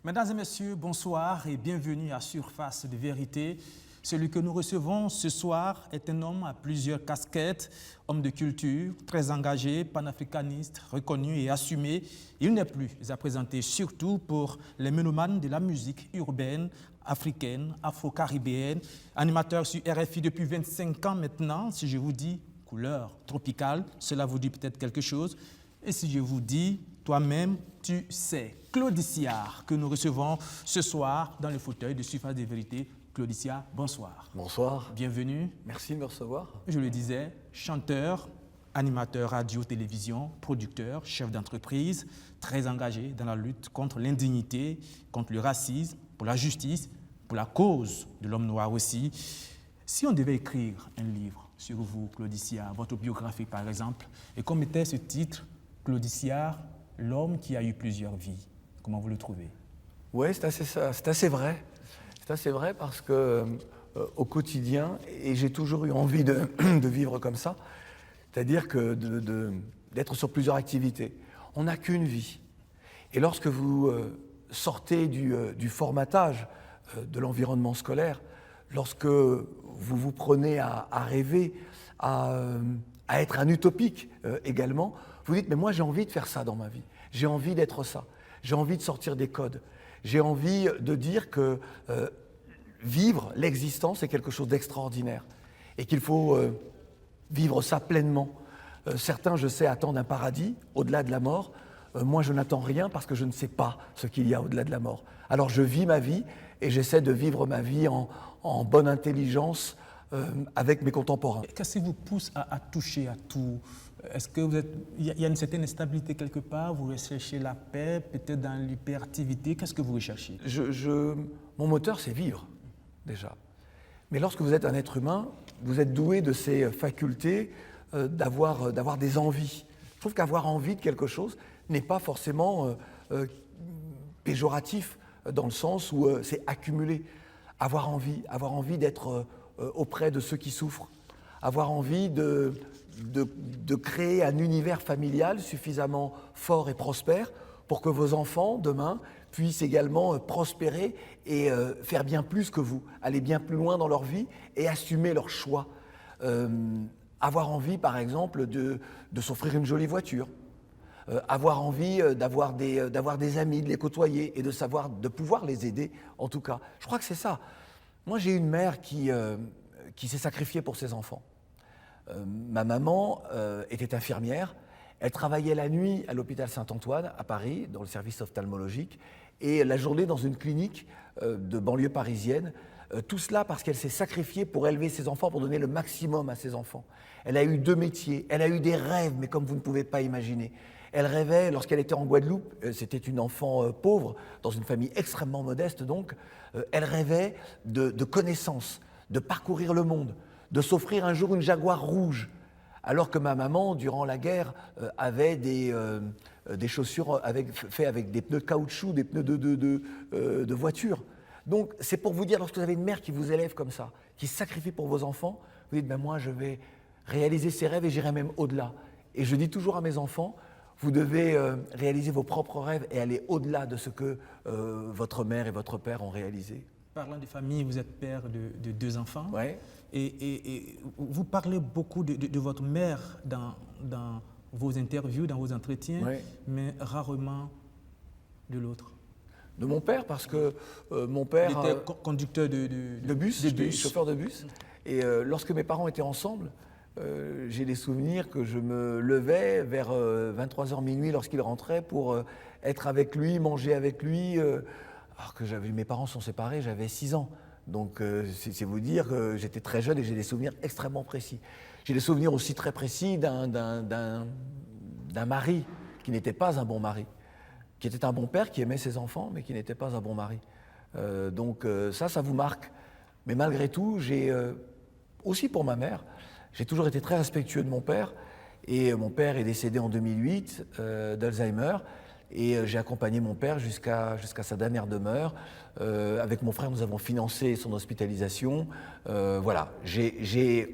Mesdames et messieurs, bonsoir et bienvenue à Surface de vérité. Celui que nous recevons ce soir est un homme à plusieurs casquettes, homme de culture, très engagé, panafricaniste, reconnu et assumé. Il n'est plus à présenter surtout pour les mélomanes de la musique urbaine, africaine, afro-caribéenne, animateur sur RFI depuis 25 ans maintenant. Si je vous dis couleur tropicale, cela vous dit peut-être quelque chose. Et si je vous dis toi-même, tu sais. Claude-Iciard, que nous recevons ce soir dans le fauteuil de Surface de vérité. Claude-Iciard, bonsoir. Bonsoir. Bienvenue. Merci de me recevoir. Je le disais, chanteur, animateur radio, télévision, producteur, chef d'entreprise, très engagé dans la lutte contre l'indignité, contre le racisme, pour la justice, pour la cause de l'homme noir aussi. Si on devait écrire un livre sur vous, Claude-Iciard, votre biographie par exemple, et comme était ce titre, Claude-Iciard, l'homme qui a eu plusieurs vies, comment vous le trouvez? Oui, c'est assez vrai. C'est assez vrai parce que au quotidien, et j'ai toujours eu envie de vivre comme ça, c'est-à-dire que d'être sur plusieurs activités. On n'a qu'une vie. Et lorsque vous sortez du formatage de l'environnement scolaire, lorsque vous vous prenez à rêver, à être un utopique également, vous dites, mais moi j'ai envie de faire ça dans ma vie. J'ai envie d'être ça. J'ai envie de sortir des codes. J'ai envie de dire que vivre l'existence est quelque chose d'extraordinaire et qu'il faut vivre ça pleinement. Certains, je sais, attendent un paradis au-delà de la mort. Moi, je n'attends rien parce que je ne sais pas ce qu'il y a au-delà de la mort. Alors, je vis ma vie et j'essaie de vivre ma vie en bonne intelligence avec mes contemporains. Qu'est-ce qui vous pousse à toucher à tout? Est-ce que il y a une certaine stabilité quelque part? Vous recherchez la paix, peut-être dans l'hyperactivité? Qu'est-ce que vous recherchez? Mon moteur, c'est vivre, déjà. Mais lorsque vous êtes un être humain, vous êtes doué de ces facultés d'avoir des envies. Je trouve qu'avoir envie de quelque chose n'est pas forcément péjoratif, dans le sens où c'est accumulé. Avoir envie d'être auprès de ceux qui souffrent, avoir envie de créer un univers familial suffisamment fort et prospère pour que vos enfants, demain, puissent également prospérer et faire bien plus que vous, aller bien plus loin dans leur vie et assumer leurs choix. Avoir envie, par exemple, de s'offrir une jolie voiture, avoir envie d'avoir des amis, de les côtoyer et de pouvoir les aider, en tout cas. Je crois que c'est ça. Moi, j'ai une mère qui s'est sacrifiée pour ses enfants. Ma maman était infirmière, elle travaillait la nuit à l'hôpital Saint-Antoine à Paris, dans le service ophtalmologique, et la journée dans une clinique de banlieue parisienne. Tout cela parce qu'elle s'est sacrifiée pour élever ses enfants, pour donner le maximum à ses enfants. Elle a eu 2 métiers, elle a eu des rêves, mais comme vous ne pouvez pas imaginer. Elle rêvait, lorsqu'elle était en Guadeloupe, c'était une enfant pauvre, dans une famille extrêmement modeste donc, elle rêvait de connaissances, de parcourir le monde, de s'offrir un jour une Jaguar rouge, alors que ma maman, durant la guerre, avait des chaussures faites avec des pneus de caoutchouc, des pneus de voiture. Donc c'est pour vous dire, lorsque vous avez une mère qui vous élève comme ça, qui se sacrifie pour vos enfants, vous dites, ben moi je vais réaliser ses rêves et j'irai même au-delà. Et je dis toujours à mes enfants, vous devez réaliser vos propres rêves et aller au-delà de ce que votre mère et votre père ont réalisé. Parlant de famille, vous êtes père de 2 enfants. Ouais. Et vous parlez beaucoup de votre mère dans vos interviews, dans vos entretiens, ouais, mais rarement de l'autre. De mon père, parce que mon père... Il était conducteur de bus. Chauffeur de bus. Et lorsque mes parents étaient ensemble, j'ai des souvenirs que je me levais vers 23h minuit lorsqu'il rentrait pour être avec lui, manger avec lui. Alors que mes parents sont séparés, j'avais 6 ans. Donc c'est vous dire que j'étais très jeune et j'ai des souvenirs extrêmement précis. J'ai des souvenirs aussi très précis d'un mari qui n'était pas un bon mari, qui était un bon père, qui aimait ses enfants, mais qui n'était pas un bon mari. Donc ça vous marque. Mais malgré tout, j'ai aussi pour ma mère, j'ai toujours été très respectueux de mon père. Et mon père est décédé en 2008 d'Alzheimer. Et j'ai accompagné mon père jusqu'à sa dernière demeure. Avec mon frère, nous avons financé son hospitalisation. Voilà,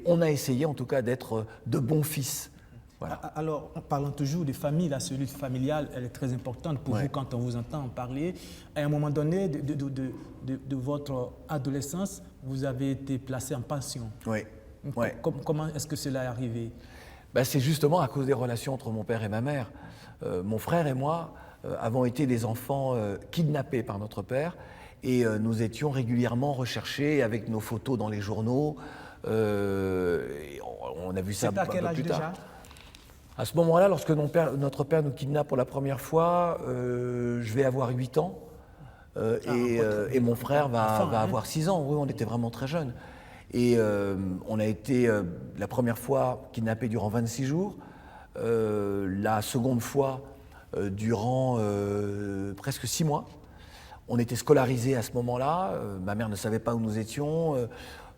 on a essayé en tout cas d'être de bons fils. Voilà. Alors, en parlant toujours de famille, la cellule familiale, elle est très importante pour vous quand on vous entend en parler. À un moment donné de votre adolescence, vous avez été placé en pension. Oui. Comment est-ce que cela est arrivé? C'est justement à cause des relations entre mon père et ma mère. Mon frère et moi avons été des enfants kidnappés par notre père et nous étions régulièrement recherchés avec nos photos dans les journaux. On a vu ça un peu plus tard. C'est à quel âge déjà? À ce moment-là, lorsque notre père nous kidnappe pour la première fois, je vais avoir 8 ans et mon frère va avoir 6 ans. Oui, on était vraiment très jeunes. Et on a été la première fois kidnappés durant 26 jours, la seconde fois durant presque 6 mois. On était scolarisés à ce moment-là, ma mère ne savait pas où nous étions,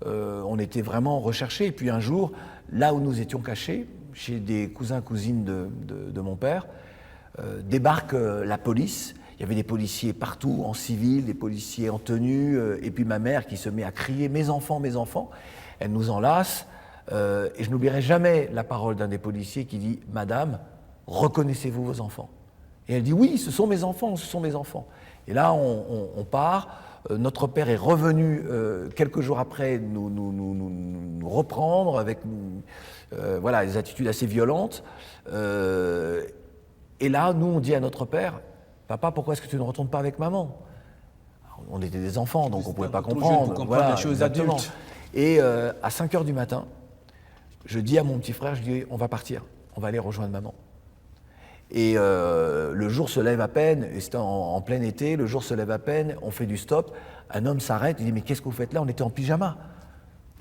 on était vraiment recherchés. Et puis un jour, là où nous étions cachés, chez des cousins-cousines de mon père, débarque la police. Il y avait des policiers partout, en civil, des policiers en tenue, et puis ma mère qui se met à crier « Mes enfants, mes enfants !» Elle nous enlace, et je n'oublierai jamais la parole d'un des policiers qui dit « Madame, reconnaissez-vous vos enfants ?» Et elle dit « Oui, ce sont mes enfants, ce sont mes enfants !» Et là, on part. Notre père est revenu quelques jours après nous reprendre avec des attitudes assez violentes. Et là, nous, on dit à notre père « Papa, pourquoi est-ce que tu ne retournes pas avec maman ?» On était des enfants, donc on ne pouvait pas comprendre. Pour comprendre les choses adultes. Et à 5 h du matin, je dis à mon petit frère, je dis « On va partir, on va aller rejoindre maman. » Et le jour se lève à peine, et c'était en plein été, le jour se lève à peine, on fait du stop, un homme s'arrête, il dit « Mais qu'est-ce que vous faites là ? On était en pyjama. »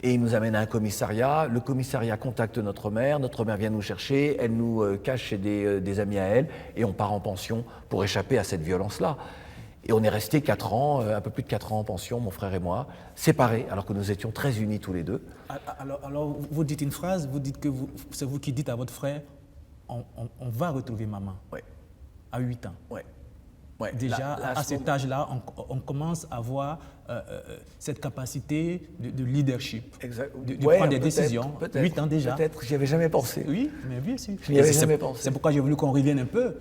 Et il nous amène à un commissariat, le commissariat contacte notre mère vient nous chercher, elle nous cache chez des amis à elle, et on part en pension pour échapper à cette violence-là. Et on est restés 4 ans, un peu plus de 4 ans en pension, mon frère et moi, séparés, alors que nous étions très unis tous les deux. Alors vous dites une phrase, vous dites que c'est vous qui dites à votre frère, on va retrouver maman. Oui. À 8 ans. Oui. Déjà, à cet âge-là, on commence à voir cette capacité de leadership, de prendre des décisions. 8 ans déjà. Peut-être, j'y avais jamais pensé. Oui, mais bien sûr. Je n'y avais jamais pensé. C'est pourquoi j'ai voulu qu'on revienne un peu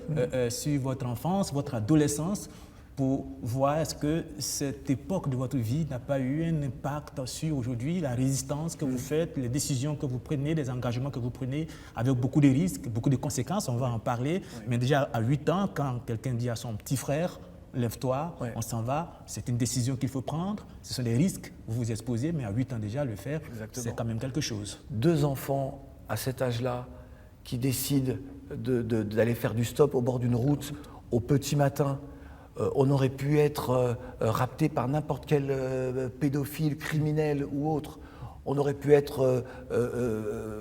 sur votre enfance, votre adolescence, pour voir est-ce que cette époque de votre vie n'a pas eu un impact sur aujourd'hui la résistance que vous faites, les décisions que vous prenez, les engagements que vous prenez, avec beaucoup de risques, beaucoup de conséquences, on va en parler. Oui. Mais déjà à 8 ans, quand quelqu'un dit à son petit frère, lève-toi, on s'en va, c'est une décision qu'il faut prendre, ce sont des risques, vous vous exposez, mais à 8 ans déjà, le faire, c'est quand même quelque chose. 2 enfants à cet âge-là qui décident d'aller faire du stop au bord d'une route au petit matin. On aurait pu être rapté par n'importe quel pédophile, criminel ou autre. On aurait pu être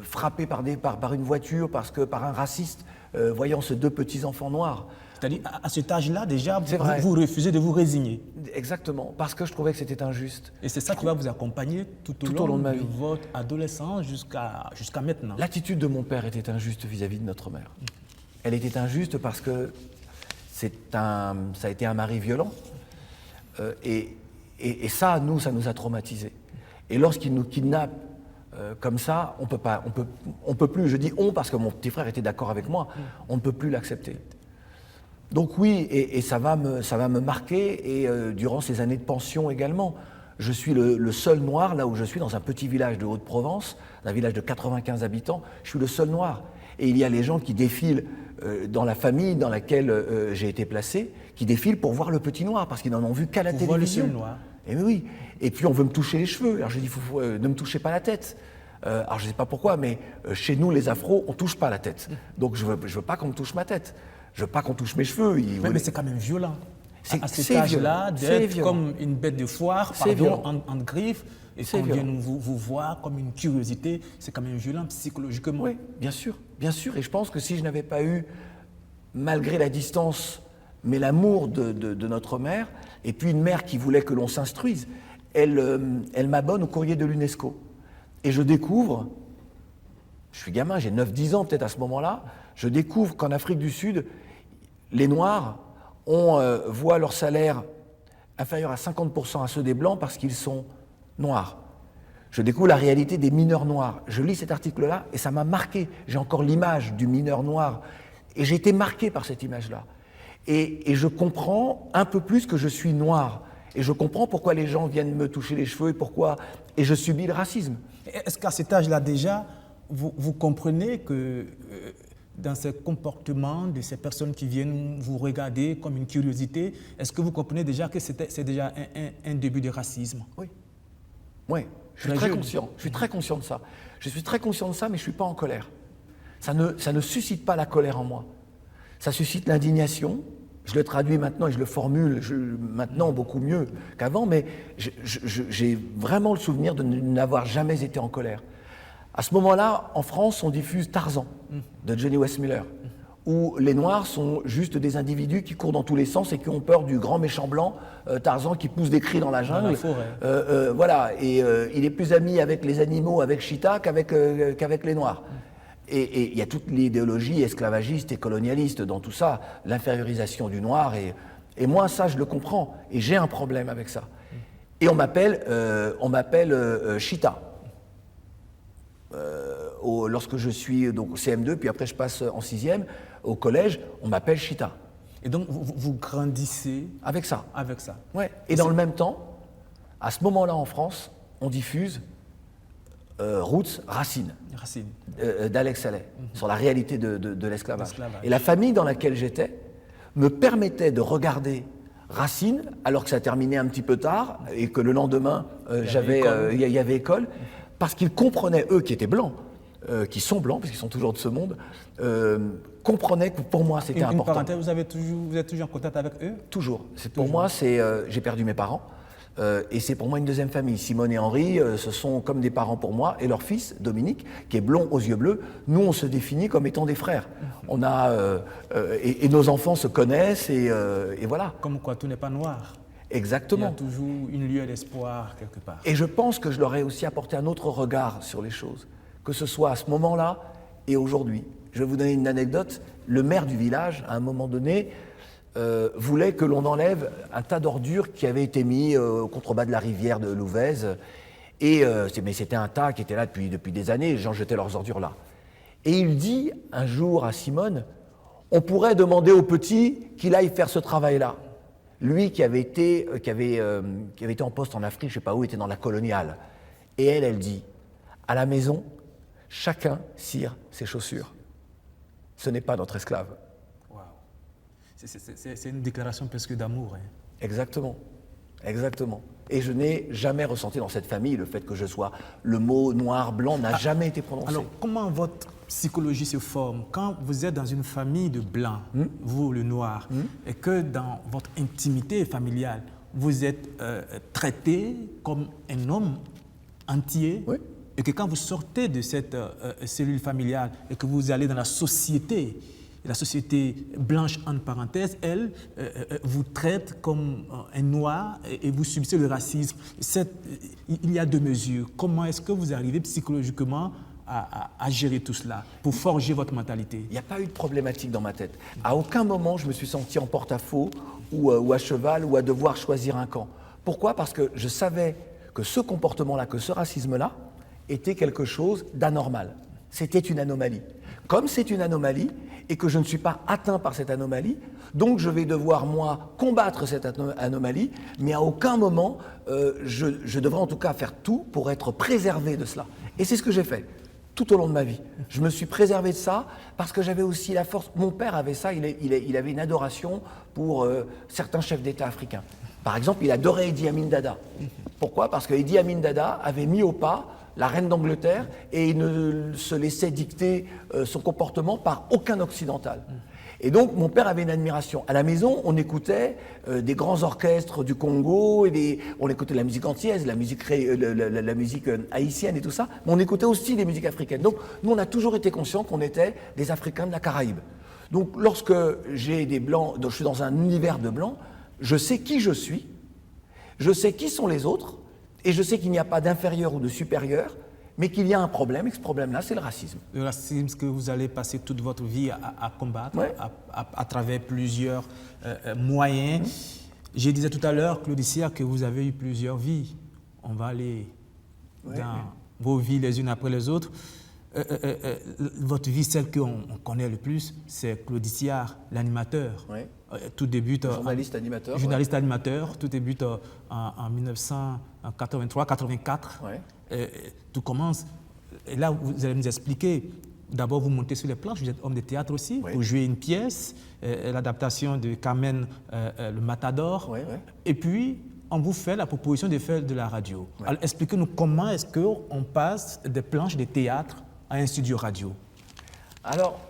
frappé par une voiture par un raciste, voyant ces 2 petits enfants noirs. C'est-à-dire, à cet âge-là, déjà, vous refusez de vous résigner. Exactement, parce que je trouvais que c'était injuste. Et c'est ça qui va vous accompagner tout au long de votre adolescence jusqu'à maintenant. L'attitude de mon père était injuste vis-à-vis de notre mère. Elle était injuste parce que ça a été un mari violent, et ça, nous, ça nous a traumatisés. Et lorsqu'il nous kidnappe comme ça, on peut plus, je dis on parce que mon petit frère était d'accord avec moi, on ne peut plus l'accepter. Donc oui, et ça va me marquer, et durant ces années de pension également. Je suis le seul noir, là où je suis, dans un petit village de Haute-Provence, un village de 95 habitants, je suis le seul noir. Et il y a les gens qui défilent dans la famille dans laquelle j'ai été placé, qui défilent pour voir le petit noir, parce qu'ils n'en ont vu qu'à la télévision. Le seul noir. Et oui. Et puis on veut me toucher les cheveux. Alors je dis, ne me touchez pas la tête. Alors je ne sais pas pourquoi, mais chez nous, les afros, on ne touche pas la tête. Donc je veux pas qu'on me touche ma tête. Je veux pas qu'on touche mes cheveux. Mais c'est quand même violent. À cet âge-là, d'être comme une bête de foire, en griffe, et qu'on vienne vous voir comme une curiosité, c'est quand même violent psychologiquement. Oui, bien sûr. Et je pense que si je n'avais pas eu, malgré la distance, mais l'amour de notre mère, et puis une mère qui voulait que l'on s'instruise, elle m'abonne au courrier de l'UNESCO. Et je découvre, je suis gamin, j'ai 9-10 ans peut-être à ce moment-là, je découvre qu'en Afrique du Sud, les Noirs voient leur salaire inférieur à 50% à ceux des Blancs parce qu'ils sont noirs. Je découvre la réalité des mineurs noirs. Je lis cet article-là et ça m'a marqué. J'ai encore l'image du mineur noir. Et j'ai été marqué par cette image-là. Et je comprends un peu plus que je suis noir. Et je comprends pourquoi les gens viennent me toucher les cheveux et je subis le racisme. Est-ce qu'à cet âge-là déjà, vous comprenez que dans ces comportements de ces personnes qui viennent vous regarder comme une curiosité, est-ce que vous comprenez déjà que c'est déjà un début de racisme? Oui. Oui, je suis très conscient. Je suis très conscient de ça. Je suis très conscient de ça, mais je ne suis pas en colère. Ça ne suscite pas la colère en moi. Ça suscite l'indignation. Je le traduis maintenant et je le formule maintenant beaucoup mieux qu'avant, mais j'ai vraiment le souvenir de n'avoir jamais été en colère. À ce moment-là, en France, on diffuse Tarzan de Johnny Weissmuller, où les Noirs sont juste des individus qui courent dans tous les sens et qui ont peur du grand méchant blanc, Tarzan, qui pousse des cris dans la jungle. Dans la forêt. Voilà, et il est plus ami avec les animaux, avec Cheetah, qu'avec les Noirs. Et il y a toute l'idéologie esclavagiste et colonialiste dans tout ça, l'infériorisation du Noir, et moi, ça, je le comprends, et j'ai un problème avec ça. Et on m'appelle Cheetah. Lorsque je suis donc au CM2, puis après je passe en 6e, au collège, on m'appelle Cheetah. Et donc vous grandissez avec ça. Avec ça. Ouais. Et dans le même temps, à ce moment-là en France, on diffuse Roots, Racine, d'Alex Haley, sur la réalité de l'esclavage. Et la famille dans laquelle j'étais me permettait de regarder Racine, alors que ça terminait un petit peu tard, et que le lendemain, il y avait école, parce qu'ils comprenaient, eux qui étaient blancs, qui sont blancs, parce qu'ils sont toujours de ce monde, comprenaient que pour moi c'était important. Une parenthèse, vous êtes toujours en contact avec eux? Toujours. Pour moi, j'ai perdu mes parents, et c'est pour moi une deuxième famille. Simone et Henri, ce sont comme des parents pour moi, et leur fils, Dominique, qui est blond aux yeux bleus, nous on se définit comme étant des frères. On a, et nos enfants se connaissent, et voilà. Comme quoi, tout n'est pas noir. Exactement. Il y a toujours une lueur d'espoir quelque part. Et je pense que je leur ai aussi apporté un autre regard sur les choses, que ce soit à ce moment-là et aujourd'hui. Je vais vous donner une anecdote. Le maire du village, à un moment donné, voulait que l'on enlève un tas d'ordures qui avait été mis au contrebas de la rivière de Louvèze. Mais c'était un tas qui était là depuis des années, les gens jetaient leurs ordures là. Et il dit un jour à Simone, on pourrait demander au petit qu'il aille faire ce travail-là. Lui qui avait été en poste en Afrique, je ne sais pas où, était dans la coloniale. Et elle dit, à la maison, chacun cire ses chaussures. Ce n'est pas notre esclave. Wow. C'est une déclaration presque d'amour. Hein. Exactement. Exactement. Et je n'ai jamais ressenti dans cette famille le fait que je sois... Le mot noir, blanc n'a jamais été prononcé. Alors, comment votre psychologie se forme quand vous êtes dans une famille de blancs, vous le noir, et que dans votre intimité familiale, vous êtes traité comme un homme entier, oui. Et que quand vous sortez de cette cellule familiale et que vous allez dans la société blanche, entre parenthèses, elle vous traite comme un noir et vous subissez le racisme. Il y a deux mesures. Comment est-ce que vous arrivez psychologiquement à gérer tout cela pour forger votre mentalité? Il n'y a pas eu de problématique dans ma tête. À aucun moment, je me suis senti en porte-à-faux ou à cheval ou à devoir choisir un camp. Pourquoi? Parce que je savais que ce comportement-là, que ce racisme-là, était quelque chose d'anormal. C'était une anomalie. Comme c'est une anomalie et que je ne suis pas atteint par cette anomalie, donc je vais devoir, moi, combattre cette anomalie, mais à aucun moment, je devrais en tout cas faire tout pour être préservé de cela. Et c'est ce que j'ai fait tout au long de ma vie. Je me suis préservé de ça parce que j'avais aussi la force. Mon père avait ça, il avait une adoration pour certains chefs d'État africains. Par exemple, il adorait Idi Amin Dada. Pourquoi? Parce que Idi Amin Dada avait mis au pas la reine d'Angleterre et il ne se laissait dicter son comportement par aucun occidental. Et donc mon père avait une admiration. À la maison, on écoutait des grands orchestres du Congo, on écoutait la musique antillaise, la musique haïtienne et tout ça, mais on écoutait aussi des musiques africaines. Donc nous, on a toujours été conscients qu'on était des Africains de la Caraïbe. Donc lorsque j'ai des Blancs, donc je suis dans un univers de Blancs, je sais qui je suis, je sais qui sont les autres, et je sais qu'il n'y a pas d'inférieur ou de supérieur, mais qu'il y a un problème, et que ce problème-là, c'est le racisme. Le racisme que vous allez passer toute votre vie à combattre, ouais. à travers plusieurs moyens. Je disais tout à l'heure, Claude Issia, que vous avez eu plusieurs vies. On va aller dans vos vies les unes après les autres. Votre vie, celle qu'on connaît le plus, c'est Claude Issihar, l'animateur. Oui. Tout débute journaliste animateur. Tout débute en 1983-84. Tout commence. Et là, vous allez nous expliquer. D'abord, vous montez sur les planches, vous êtes homme de théâtre aussi, pour jouer une pièce, l'adaptation de Carmen, le Matador. Et puis, on vous fait la proposition de faire de la radio. Alors, expliquez-nous comment est-ce qu'on passe des planches de théâtre à un studio radio. Alors,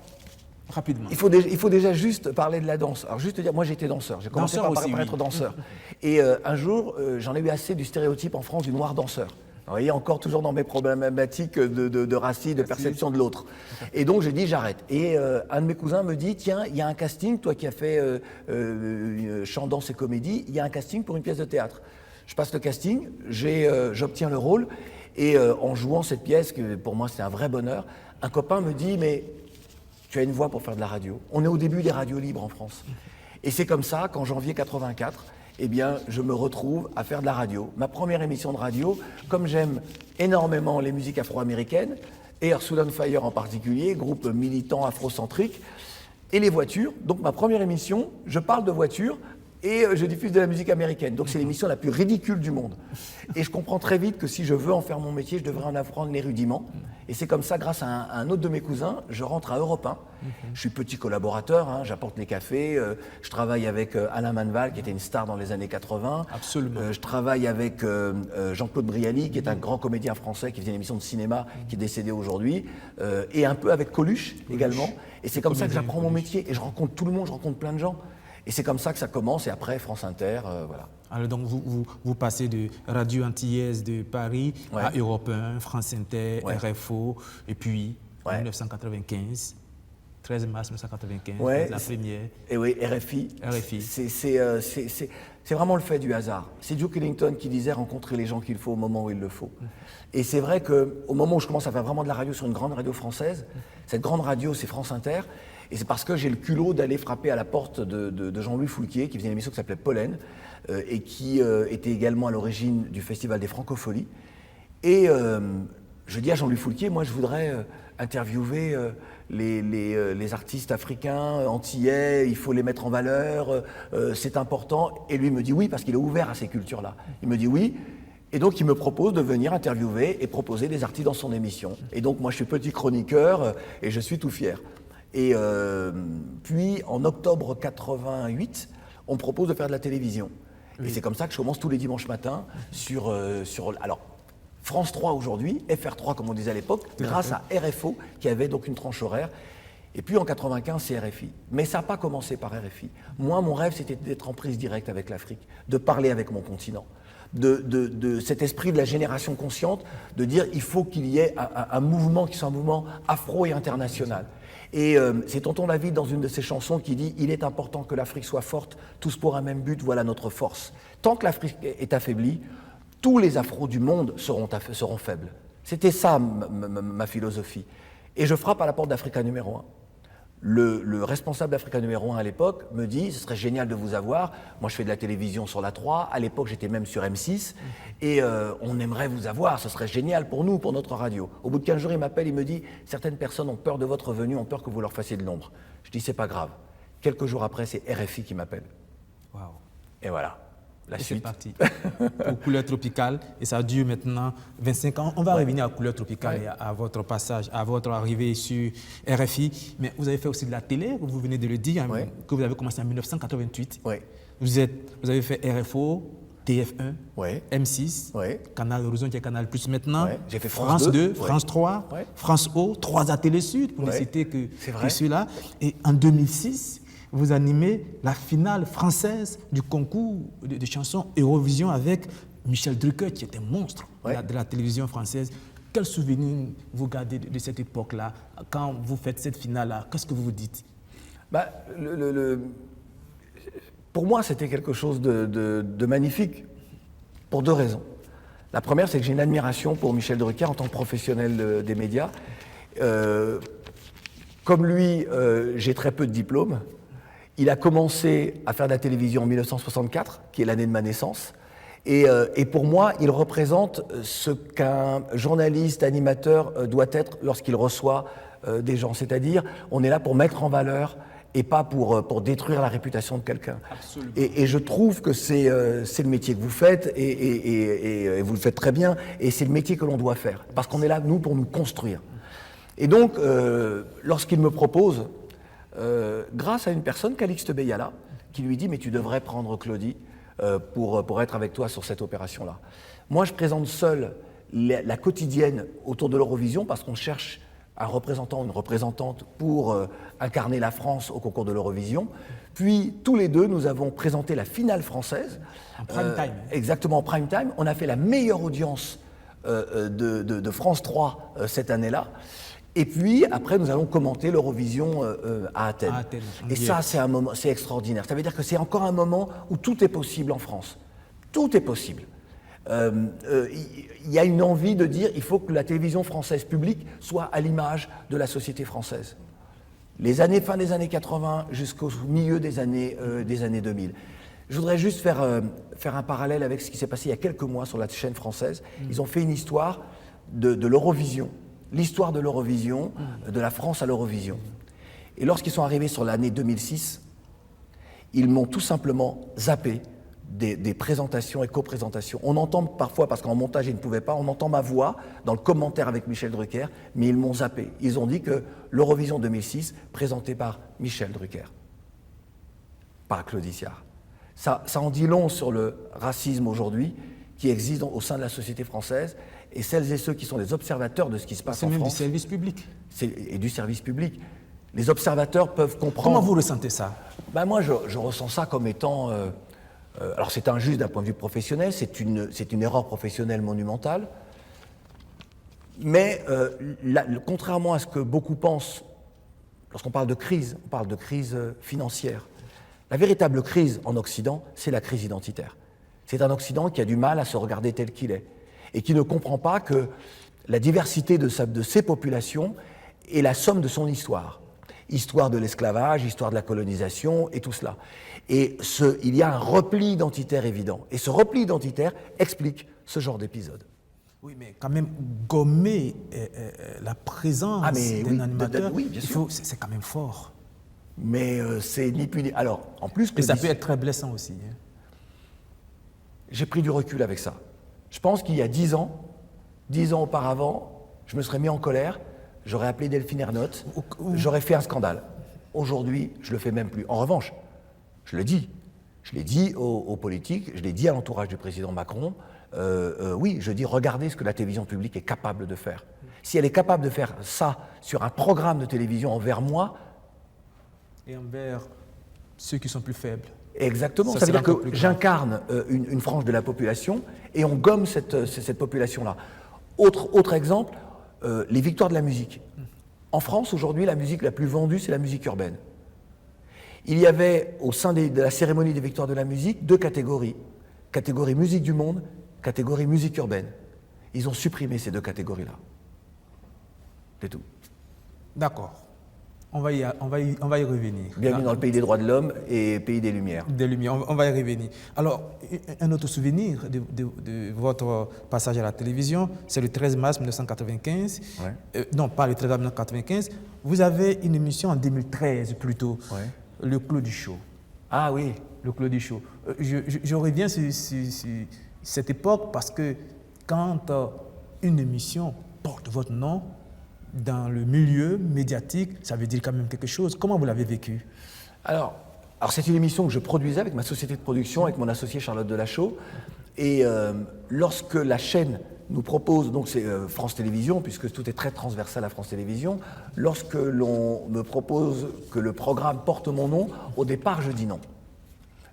rapidement. Il faut déjà juste parler de la danse. Alors, juste dire, moi j'étais danseur. J'ai commencé par être danseur. Et un jour, j'en ai eu assez du stéréotype en France du noir danseur. Vous voyez, encore toujours dans mes problématiques de racisme, de perception de l'autre. Et donc j'ai dit j'arrête. Et un de mes cousins me dit tiens, il y a un casting, toi qui as fait chant, danse et comédie, il y a un casting pour une pièce de théâtre. Je passe le casting, j'obtiens le rôle, et en jouant cette pièce, que pour moi c'était un vrai bonheur, un copain me dit mais tu as une voix pour faire de la radio. On est au début des radios libres en France. Et c'est comme ça qu'en janvier 84, eh bien, je me retrouve à faire de la radio. Ma première émission de radio, comme j'aime énormément les musiques afro-américaines, et Earth, Wind & Fire en particulier, groupe militant afrocentrique, et les voitures. Donc ma première émission, je parle de voitures et je diffuse de la musique américaine. Donc c'est l'émission la plus ridicule du monde. Et je comprends très vite que si je veux en faire mon métier, je devrais en apprendre les rudiments. Et c'est comme ça, grâce à un autre de mes cousins, je rentre à Europe 1. Je suis petit collaborateur, hein, j'apporte les cafés. Je travaille avec Alain Manval, qui était une star dans les années 80. Absolument. Je travaille avec Jean-Claude Brialy, qui est un grand comédien français qui faisait une émission de cinéma, qui est décédé aujourd'hui. Et un peu avec Coluche également. Et c'est comme ça que j'apprends mon métier. Et je rencontre tout le monde, je rencontre plein de gens. Et c'est comme ça que ça commence, et après France Inter, voilà. Alors donc vous passez de Radio Antillaise de Paris à Europe 1, France Inter, RFO, et puis en 1995, 13 mars 1995, la première. Et oui, RFI. C'est vraiment le fait du hasard. C'est Duke Ellington qui disait rencontrer les gens qu'il faut au moment où il le faut. Et c'est vrai qu'au moment où je commence à faire vraiment de la radio sur une grande radio française, cette grande radio c'est France Inter. Et c'est parce que j'ai le culot d'aller frapper à la porte de Jean-Louis Foulquier, qui faisait une émission qui s'appelait Pollen, et qui était également à l'origine du Festival des Francopholies. Et je dis à Jean-Louis Foulquier, moi je voudrais interviewer les artistes africains, antillais, il faut les mettre en valeur, c'est important. Et lui me dit oui, parce qu'il est ouvert à ces cultures-là. Il me dit oui. Et donc, il me propose de venir interviewer et proposer des artistes dans son émission. Et donc, moi, je suis petit chroniqueur et je suis tout fier. Et puis, en octobre 88, on me propose de faire de la télévision. Et c'est comme ça que je commence tous les dimanches matins sur alors, France 3 aujourd'hui, FR3 comme on disait à l'époque, grâce à RFO, qui avait donc une tranche horaire. Et puis en 95, c'est RFI. Mais ça n'a pas commencé par RFI. Moi, mon rêve, c'était d'être en prise directe avec l'Afrique, de parler avec mon continent. De cet esprit de la génération consciente, de dire il faut qu'il y ait un mouvement qui soit un mouvement afro et international. Et c'est Tonton David dans une de ses chansons qui dit « Il est important que l'Afrique soit forte, tous pour un même but, voilà notre force. Tant que l'Afrique est affaiblie, tous les afros du monde seront faibles. » C'était ça ma philosophie. Et je frappe à la porte d'Africa numéro 1. Le responsable d'Africa numéro 1 à l'époque me dit « Ce serait génial de vous avoir. Moi, je fais de la télévision sur la 3. À l'époque, j'étais même sur M6. Et on aimerait vous avoir. Ce serait génial pour nous, pour notre radio. » Au bout de 15 jours, il m'appelle. Il me dit « Certaines personnes ont peur de votre venue, ont peur que vous leur fassiez de l'ombre. » Je dis « C'est pas grave. » Quelques jours après, c'est RFI qui m'appelle. Wow. Et voilà. La suite. C'est parti pour Couleur Tropicale et ça dure maintenant 25 ans. On va revenir à Couleur Tropicale et à votre passage, à votre arrivée sur RFI. Mais vous avez fait aussi de la télé, vous venez de le dire, que vous avez commencé en 1988. Vous avez fait RFO, TF1, M6, Canal Horizon qui est Canal Plus maintenant, j'ai fait France 2, France 3, France O, 3A Télé Sud, pour ne citer que ceux-là. Et en 2006, vous animez la finale française du concours de chansons Eurovision avec Michel Drucker, qui était un monstre de la télévision française. Quel souvenir vous gardez de cette époque-là? Quand vous faites cette finale-là, qu'est-ce que vous vous dites? Pour moi, c'était quelque chose de magnifique, pour deux raisons. La première, c'est que j'ai une admiration pour Michel Drucker en tant que professionnel des médias. Comme lui, j'ai très peu de diplômes. Il a commencé à faire de la télévision en 1964, qui est l'année de ma naissance. Et pour moi, il représente ce qu'un journaliste, animateur doit être lorsqu'il reçoit des gens. C'est-à-dire, on est là pour mettre en valeur et pas pour détruire la réputation de quelqu'un. Et je trouve que c'est le métier que vous faites, et vous le faites très bien, et c'est le métier que l'on doit faire, parce qu'on est là, nous, pour nous construire. Et donc, lorsqu'il me propose, grâce à une personne, Calixte Beyala, qui lui dit « mais tu devrais prendre Claudie pour être avec toi sur cette opération-là ». Moi, je présente seul la quotidienne autour de l'Eurovision, parce qu'on cherche un représentant ou une représentante pour incarner la France au concours de l'Eurovision. Puis, tous les deux, nous avons présenté la finale française. En prime time. Exactement, en prime time. On a fait la meilleure audience de France 3 cette année-là. Et puis, après, nous allons commenter l'Eurovision à Athènes. Et ça, c'est un moment, c'est extraordinaire. Ça veut dire que c'est encore un moment où tout est possible en France. Tout est possible. Il y a une envie de dire il faut que la télévision française publique soit à l'image de la société française. Fin des années 80 jusqu'au milieu des années 2000. Je voudrais juste faire un parallèle avec ce qui s'est passé il y a quelques mois sur la chaîne française. Ils ont fait une histoire de l'Eurovision, l'histoire de l'Eurovision, de la France à l'Eurovision. Et lorsqu'ils sont arrivés sur l'année 2006, ils m'ont tout simplement zappé des présentations et co-présentations. On entend parfois, parce qu'en montage ils ne pouvaient pas, on entend ma voix dans le commentaire avec Michel Drucker, mais ils m'ont zappé. Ils ont dit que l'Eurovision 2006, présentée par Michel Drucker, par Claudie Siard. Ça en dit long sur le racisme aujourd'hui qui existe au sein de la société française, et celles et ceux qui sont les observateurs de ce qui se passe en France. C'est même du service public. Et du service public. Les observateurs peuvent comprendre... Comment vous ressentez ça? Moi, je ressens ça comme étant... alors c'est injuste d'un point de vue professionnel, c'est une erreur professionnelle monumentale, mais contrairement à ce que beaucoup pensent, lorsqu'on parle de crise, on parle de crise financière. La véritable crise en Occident, c'est la crise identitaire. C'est un Occident qui a du mal à se regarder tel qu'il est, et qui ne comprend pas que la diversité de ses populations est la somme de son histoire. Histoire de l'esclavage, histoire de la colonisation et tout cela. Et il y a un repli identitaire évident. Et ce repli identitaire explique ce genre d'épisode. Oui, mais quand même, gommer la présence d'un animateur, c'est quand même fort. Mais c'est ni plus ni... Alors, en plus... Et ça peut être très blessant aussi. Hein. J'ai pris du recul avec ça. Je pense qu'il y a 10 ans auparavant, je me serais mis en colère, j'aurais appelé Delphine Ernotte, j'aurais fait un scandale. Aujourd'hui, je le fais même plus. En revanche, je l'ai dit aux politiques, je l'ai dit à l'entourage du président Macron, oui, je dis, regardez ce que la télévision publique est capable de faire. Si elle est capable de faire ça sur un programme de télévision envers moi... Et envers ceux qui sont plus faibles. Exactement, ça veut dire que j'incarne une frange de la population et on gomme cette population-là. Autre exemple, les victoires de la musique. En France, aujourd'hui, la musique la plus vendue, c'est la musique urbaine. Il y avait, au sein de la cérémonie des victoires de la musique, 2 catégories. Catégorie musique du monde, catégorie musique urbaine. Ils ont supprimé ces 2 catégories-là. C'est tout. D'accord. On va y revenir. Bienvenue dans le pays des droits de l'homme et pays des Lumières. Des Lumières, on va y revenir. Alors, un autre souvenir de votre passage à la télévision, c'est le 13 mars 1995. Ouais. Non, pas le 13 mars 1995. Vous avez une émission en 2013 plutôt, ouais. Le Claudie Show. Ah oui. Le Claudie Show. Je reviens sur cette époque parce que quand une émission porte votre nom, dans le milieu médiatique, ça veut dire quand même quelque chose. Comment vous l'avez vécu? Alors c'est une émission que je produisais avec ma société de production, avec mon associé Charlotte Delachaux. Et lorsque la chaîne nous propose, donc c'est France Télévisions, puisque tout est très transversal à France Télévisions, lorsque l'on me propose que le programme porte mon nom, au départ je dis non.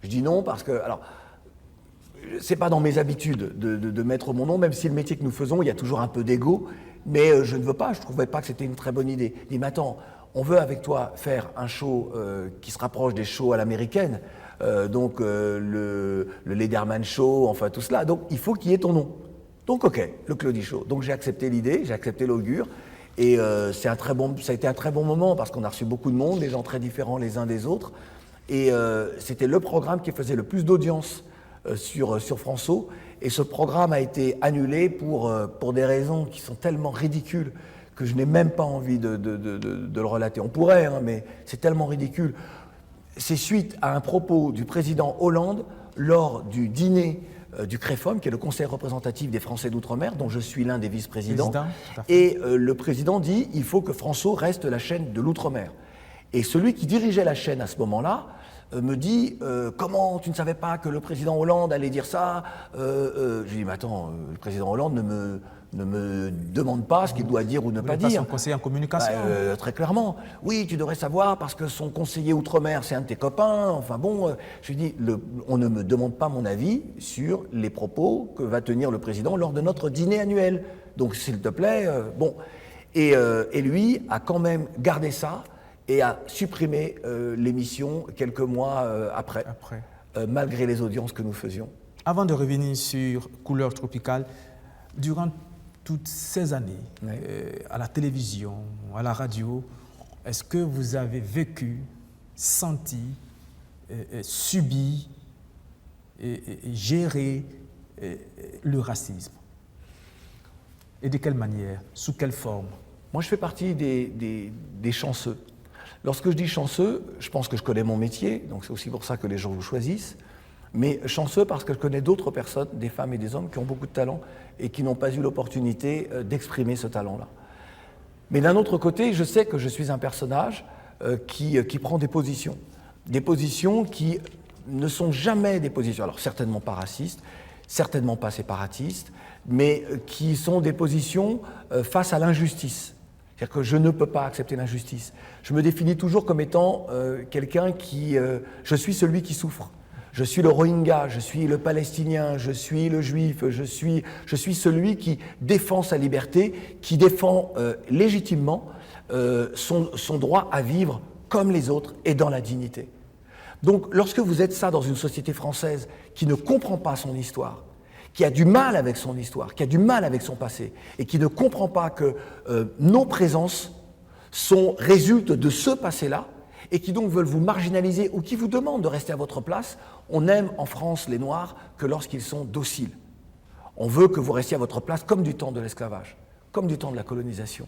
Je dis non parce que, alors, c'est pas dans mes habitudes de mettre mon nom, même si le métier que nous faisons, il y a toujours un peu d'ego. Mais je ne veux pas, je ne trouvais pas que c'était une très bonne idée. Je dis, mais attends, on veut avec toi faire un show qui se rapproche des shows à l'américaine, donc le Lederman Show, enfin tout cela, donc il faut qu'il y ait ton nom. Donc ok, le Claudie Show. Donc j'ai accepté l'idée, j'ai accepté l'augure, et ça a été un très bon moment parce qu'on a reçu beaucoup de monde, des gens très différents les uns des autres, et c'était le programme qui faisait le plus d'audience sur François. Et ce programme a été annulé pour des raisons qui sont tellement ridicules que je n'ai même pas envie de le relater. On pourrait, hein, mais c'est tellement ridicule. C'est suite à un propos du président Hollande lors du dîner du CREFOM, qui est le Conseil représentatif des Français d'Outre-mer, dont je suis l'un des vice-présidents. Et le président dit « il faut que François reste la chaîne de l'Outre-mer ». Et celui qui dirigeait la chaîne à ce moment-là me dit « Comment tu ne savais pas que le président Hollande allait dire ça ?» Je lui dis « Mais attends, le président Hollande ne me demande pas ce qu'il doit dire ou ne pas dire. » Son conseiller en communication. Très clairement. « Oui, tu devrais savoir parce que son conseiller outre-mer, c'est un de tes copains. » Enfin bon, je lui dis « On ne me demande pas mon avis sur les propos que va tenir le président lors de notre dîner annuel. Donc s'il te plaît, bon. » Et lui a quand même gardé ça et a supprimé l'émission quelques mois après. Malgré les audiences que nous faisions. Avant de revenir sur Couleurs tropicales, durant toutes ces années, oui, à la télévision, à la radio, est-ce que vous avez vécu, senti, subi et géré le racisme? Et de quelle manière? Sous quelle forme? Moi, je fais partie des chanceux. Lorsque je dis chanceux, je pense que je connais mon métier, donc c'est aussi pour ça que les gens vous choisissent. Mais chanceux parce que je connais d'autres personnes, des femmes et des hommes, qui ont beaucoup de talent et qui n'ont pas eu l'opportunité d'exprimer ce talent-là. Mais d'un autre côté, je sais que je suis un personnage qui prend des positions qui ne sont jamais des positions, alors certainement pas racistes, certainement pas séparatistes, mais qui sont des positions face à l'injustice. C'est-à-dire que je ne peux pas accepter l'injustice. Je me définis toujours comme étant quelqu'un qui... je suis celui qui souffre. Je suis le Rohingya, je suis le Palestinien, je suis le Juif, je suis celui qui défend sa liberté, qui défend légitimement son droit à vivre comme les autres et dans la dignité. Donc, lorsque vous êtes ça dans une société française qui ne comprend pas son histoire, qui a du mal avec son histoire, qui a du mal avec son passé, et qui ne comprend pas que nos présences résultent de ce passé-là, et qui donc veulent vous marginaliser ou qui vous demandent de rester à votre place, on aime en France les Noirs que lorsqu'ils sont dociles. On veut que vous restiez à votre place comme du temps de l'esclavage, comme du temps de la colonisation.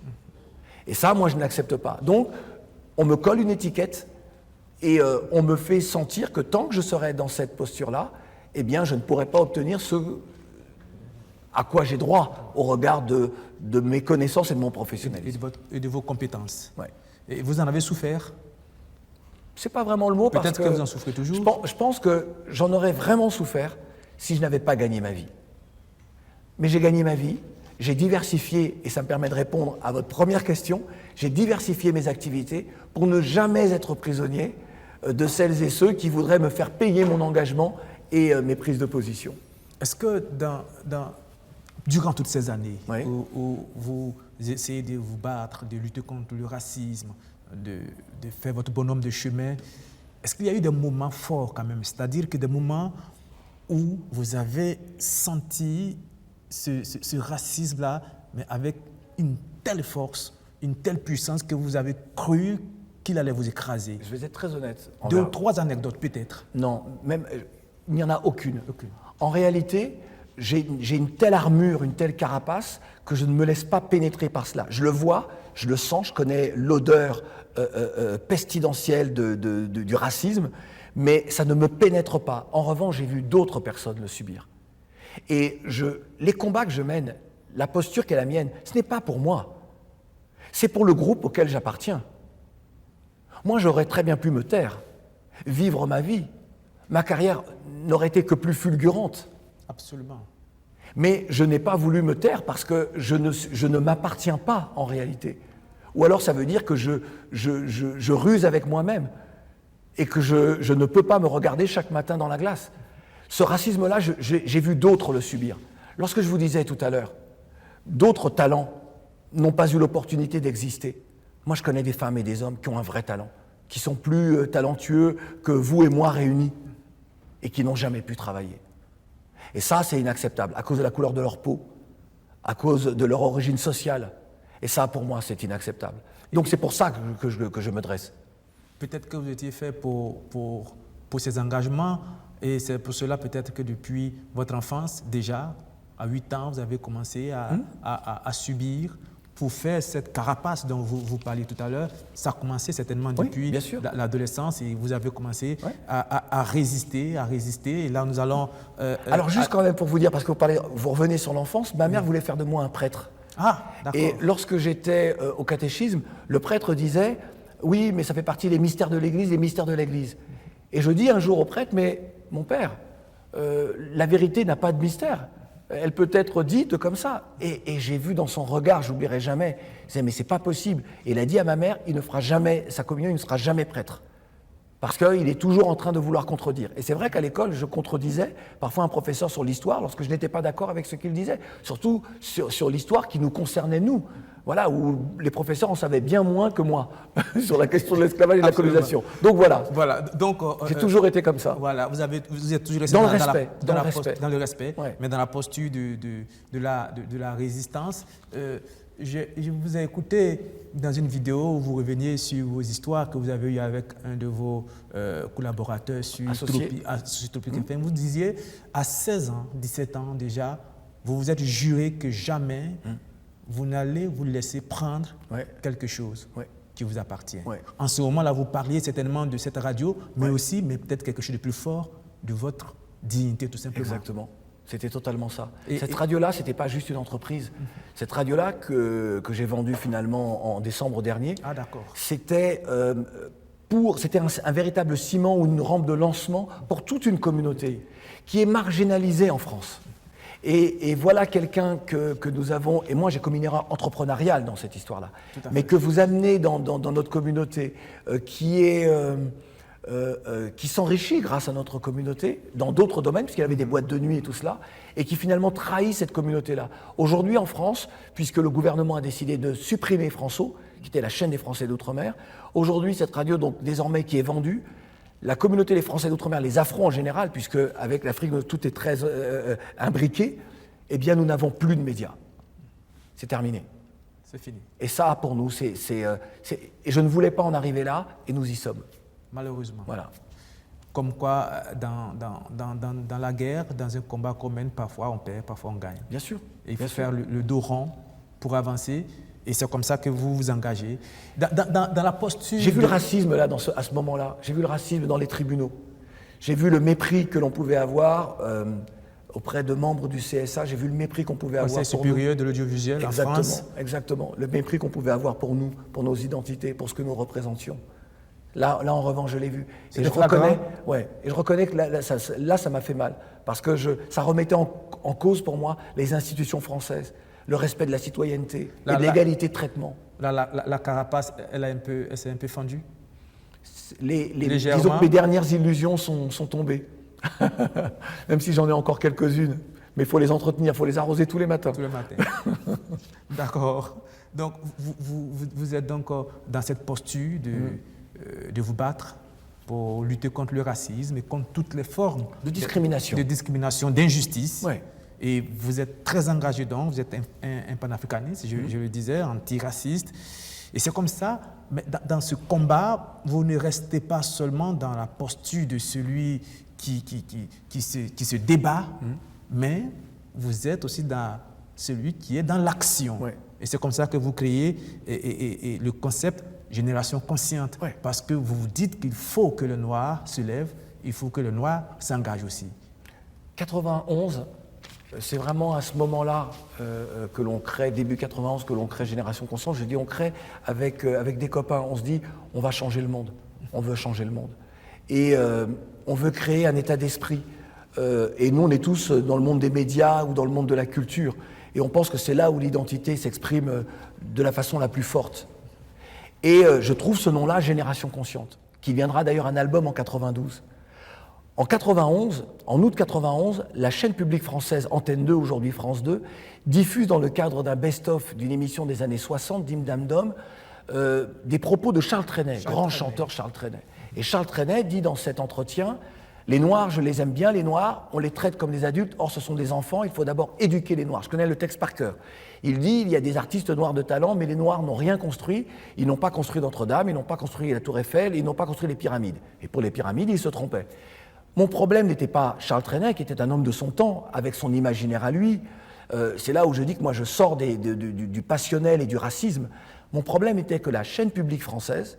Et ça, moi, je ne l'accepte pas. Donc, on me colle une étiquette et on me fait sentir que tant que je serai dans cette posture-là, eh bien, je ne pourrai pas obtenir ce à quoi j'ai droit au regard de mes connaissances et de mon professionnalisme. Et de vos compétences. Ouais. Et vous en avez souffert? C'est pas vraiment le mot parce que... Peut-être que vous en souffrez toujours. Je pense que j'en aurais vraiment souffert si je n'avais pas gagné ma vie. Mais j'ai gagné ma vie, j'ai diversifié, et ça me permet de répondre à votre première question, j'ai diversifié mes activités pour ne jamais être prisonnier de celles et ceux qui voudraient me faire payer mon engagement et mes prises de position. Est-ce que durant toutes ces années, oui, où vous essayez de vous battre, de lutter contre le racisme, de faire votre bonhomme de chemin, est-ce qu'il y a eu des moments forts quand même, c'est-à-dire que des moments où vous avez senti ce racisme-là, mais avec une telle force, une telle puissance que vous avez cru qu'il allait vous écraser? Je vais être très honnête. 2 ou 3 anecdotes peut-être. Non, même il n'y en a aucune. En réalité, j'ai une telle armure, une telle carapace que je ne me laisse pas pénétrer par cela. Je le vois, je le sens, je connais l'odeur pestilentielle du racisme, mais ça ne me pénètre pas. En revanche, j'ai vu d'autres personnes le subir. Et les combats que je mène, la posture qui est la mienne, ce n'est pas pour moi. C'est pour le groupe auquel j'appartiens. Moi, j'aurais très bien pu me taire, vivre ma vie. Ma carrière n'aurait été que plus fulgurante. Absolument. Mais je n'ai pas voulu me taire parce que je ne m'appartiens pas en réalité. Ou alors ça veut dire que je ruse avec moi-même et que je ne peux pas me regarder chaque matin dans la glace. Ce racisme-là, j'ai vu d'autres le subir. Lorsque je vous disais tout à l'heure, d'autres talents n'ont pas eu l'opportunité d'exister. Moi, je connais des femmes et des hommes qui ont un vrai talent, qui sont plus talentueux que vous et moi réunis et qui n'ont jamais pu travailler. Et ça, c'est inacceptable, à cause de la couleur de leur peau, à cause de leur origine sociale. Et ça, pour moi, c'est inacceptable. Donc c'est pour ça que je me dresse. Peut-être que vous étiez fait pour ces engagements Et c'est pour cela peut-être que depuis votre enfance, déjà, à 8 ans, vous avez commencé à subir pour faire cette carapace dont vous parliez tout à l'heure. Ça a commencé certainement depuis l'adolescence et vous avez commencé à résister. Et là, nous allons... Alors juste quand même pour vous dire, parce que vous revenez sur l'enfance, ma mère voulait faire de moi un prêtre. Ah, d'accord. Et lorsque j'étais au catéchisme, le prêtre disait « Oui, mais ça fait partie des mystères de l'Église, les mystères de l'Église. » Et je dis un jour au prêtre « Mais mon père, la vérité n'a pas de mystère. Elle peut être dite comme ça. » Et j'ai vu dans son regard, je n'oublierai jamais, il disait « Mais c'est pas possible. » Et il a dit à ma mère « Il ne fera jamais, sa communion, il ne sera jamais prêtre. » Parce qu'il est toujours en train de vouloir contredire. Et c'est vrai qu'à l'école, je contredisais parfois un professeur sur l'histoire lorsque je n'étais pas d'accord avec ce qu'il disait. Surtout sur l'histoire qui nous concernait, nous. Voilà, où les professeurs en savaient bien moins que moi sur la question de l'esclavage et de la colonisation. Donc voilà. Donc, j'ai toujours été comme ça. Voilà, vous êtes toujours resté dans le respect, ouais. Mais dans la posture de la résistance. Je vous ai écouté dans une vidéo où vous reveniez sur vos histoires que vous avez eues avec un de vos collaborateurs sur Tropic FM. Vous disiez, à 16 ans, 17 ans déjà, vous vous êtes juré que jamais vous n'allez vous laisser prendre quelque chose qui vous appartient. En ce moment-là, vous parliez certainement de cette radio, mais aussi, mais peut-être quelque chose de plus fort, de votre dignité tout simplement. Exactement. C'était totalement ça. Cette radio-là, ce n'était pas juste une entreprise. Cette radio-là que j'ai vendue finalement en décembre dernier, c'était un véritable ciment ou une rampe de lancement pour toute une communauté qui est marginalisée en France. Et voilà quelqu'un que nous avons, et moi j'ai comme une erreur entrepreneuriale dans cette histoire-là, mais que vous amenez dans notre communauté, qui s'enrichit grâce à notre communauté, dans d'autres domaines, puisqu'il y avait des boîtes de nuit et tout cela, et qui finalement trahit cette communauté-là. Aujourd'hui en France, puisque le gouvernement a décidé de supprimer François, qui était la chaîne des Français d'Outre-mer, aujourd'hui cette radio, donc désormais qui est vendue, la communauté des Français d'Outre-mer, les Afro en général, puisque avec l'Afrique tout est très imbriqué, eh bien nous n'avons plus de médias. C'est terminé. C'est fini. Et ça, pour nous, et je ne voulais pas en arriver là, et nous y sommes. Malheureusement. Voilà. Comme quoi, dans la guerre, dans un combat qu'on mène, parfois on perd, parfois on gagne. Bien sûr. Et il faut faire le dos rond pour avancer. Et c'est comme ça que vous vous engagez. Dans la posture... J'ai vu le racisme là, à ce moment-là. J'ai vu le racisme dans les tribunaux. J'ai vu le mépris que l'on pouvait avoir auprès de membres du CSA. J'ai vu le mépris qu'on pouvait avoir pour supérieur de l'audiovisuel en France. Exactement. Le mépris qu'on pouvait avoir pour nous, pour nos identités, pour ce que nous représentions. Là, en revanche, je l'ai vu. Et je reconnais que là, ça m'a fait mal. Parce que ça remettait en cause pour moi les institutions françaises, le respect de la citoyenneté, et de l'égalité de traitement. La carapace, elle s'est un peu fendue. Disons que mes dernières illusions sont tombées. Même si j'en ai encore quelques-unes. Mais il faut les entretenir, il faut les arroser tous les matins. Tous les matins. D'accord. Donc, vous êtes donc dans cette posture de vous battre pour lutter contre le racisme et contre toutes les formes de discrimination, d'injustice. Ouais. Et vous êtes très engagé donc, vous êtes un panafricaniste, je le disais, antiraciste. Et c'est comme ça, mais dans ce combat, vous ne restez pas seulement dans la posture de celui qui se débat, mais vous êtes aussi dans celui qui est dans l'action. Ouais. Et c'est comme ça que vous créez et le concept génération consciente, parce que vous vous dites qu'il faut que le noir se lève, il faut que le noir s'engage aussi. 91, c'est vraiment à ce moment-là que l'on crée, début 91, que l'on crée Génération Consciente. Je dis on crée avec des copains, on se dit on va changer le monde, on veut changer le monde. Et on veut créer un état d'esprit. Et nous, on est tous dans le monde des médias ou dans le monde de la culture. Et on pense que c'est là où l'identité s'exprime de la façon la plus forte. Et je trouve ce nom-là, Génération Consciente, qui viendra d'ailleurs un album en 92. En 91, en août 91, la chaîne publique française Antenne 2, aujourd'hui France 2, diffuse dans le cadre d'un best-of d'une émission des années 60, Dim Dam Dom, des propos de Charles Trenet, grand chanteur Charles Trenet. Et Charles Trenet dit dans cet entretien « Les Noirs, je les aime bien, les Noirs, on les traite comme des adultes, or ce sont des enfants, il faut d'abord éduquer les Noirs. » Je connais le texte par cœur. Il dit, il y a des artistes noirs de talent, mais les Noirs n'ont rien construit. Ils n'ont pas construit Notre-Dame, ils n'ont pas construit la Tour Eiffel, ils n'ont pas construit les pyramides. Et pour les pyramides, ils se trompaient. Mon problème n'était pas Charles Trenet, qui était un homme de son temps, avec son imaginaire à lui. C'est là où je dis que moi je sors du passionnel et du racisme. Mon problème était que la chaîne publique française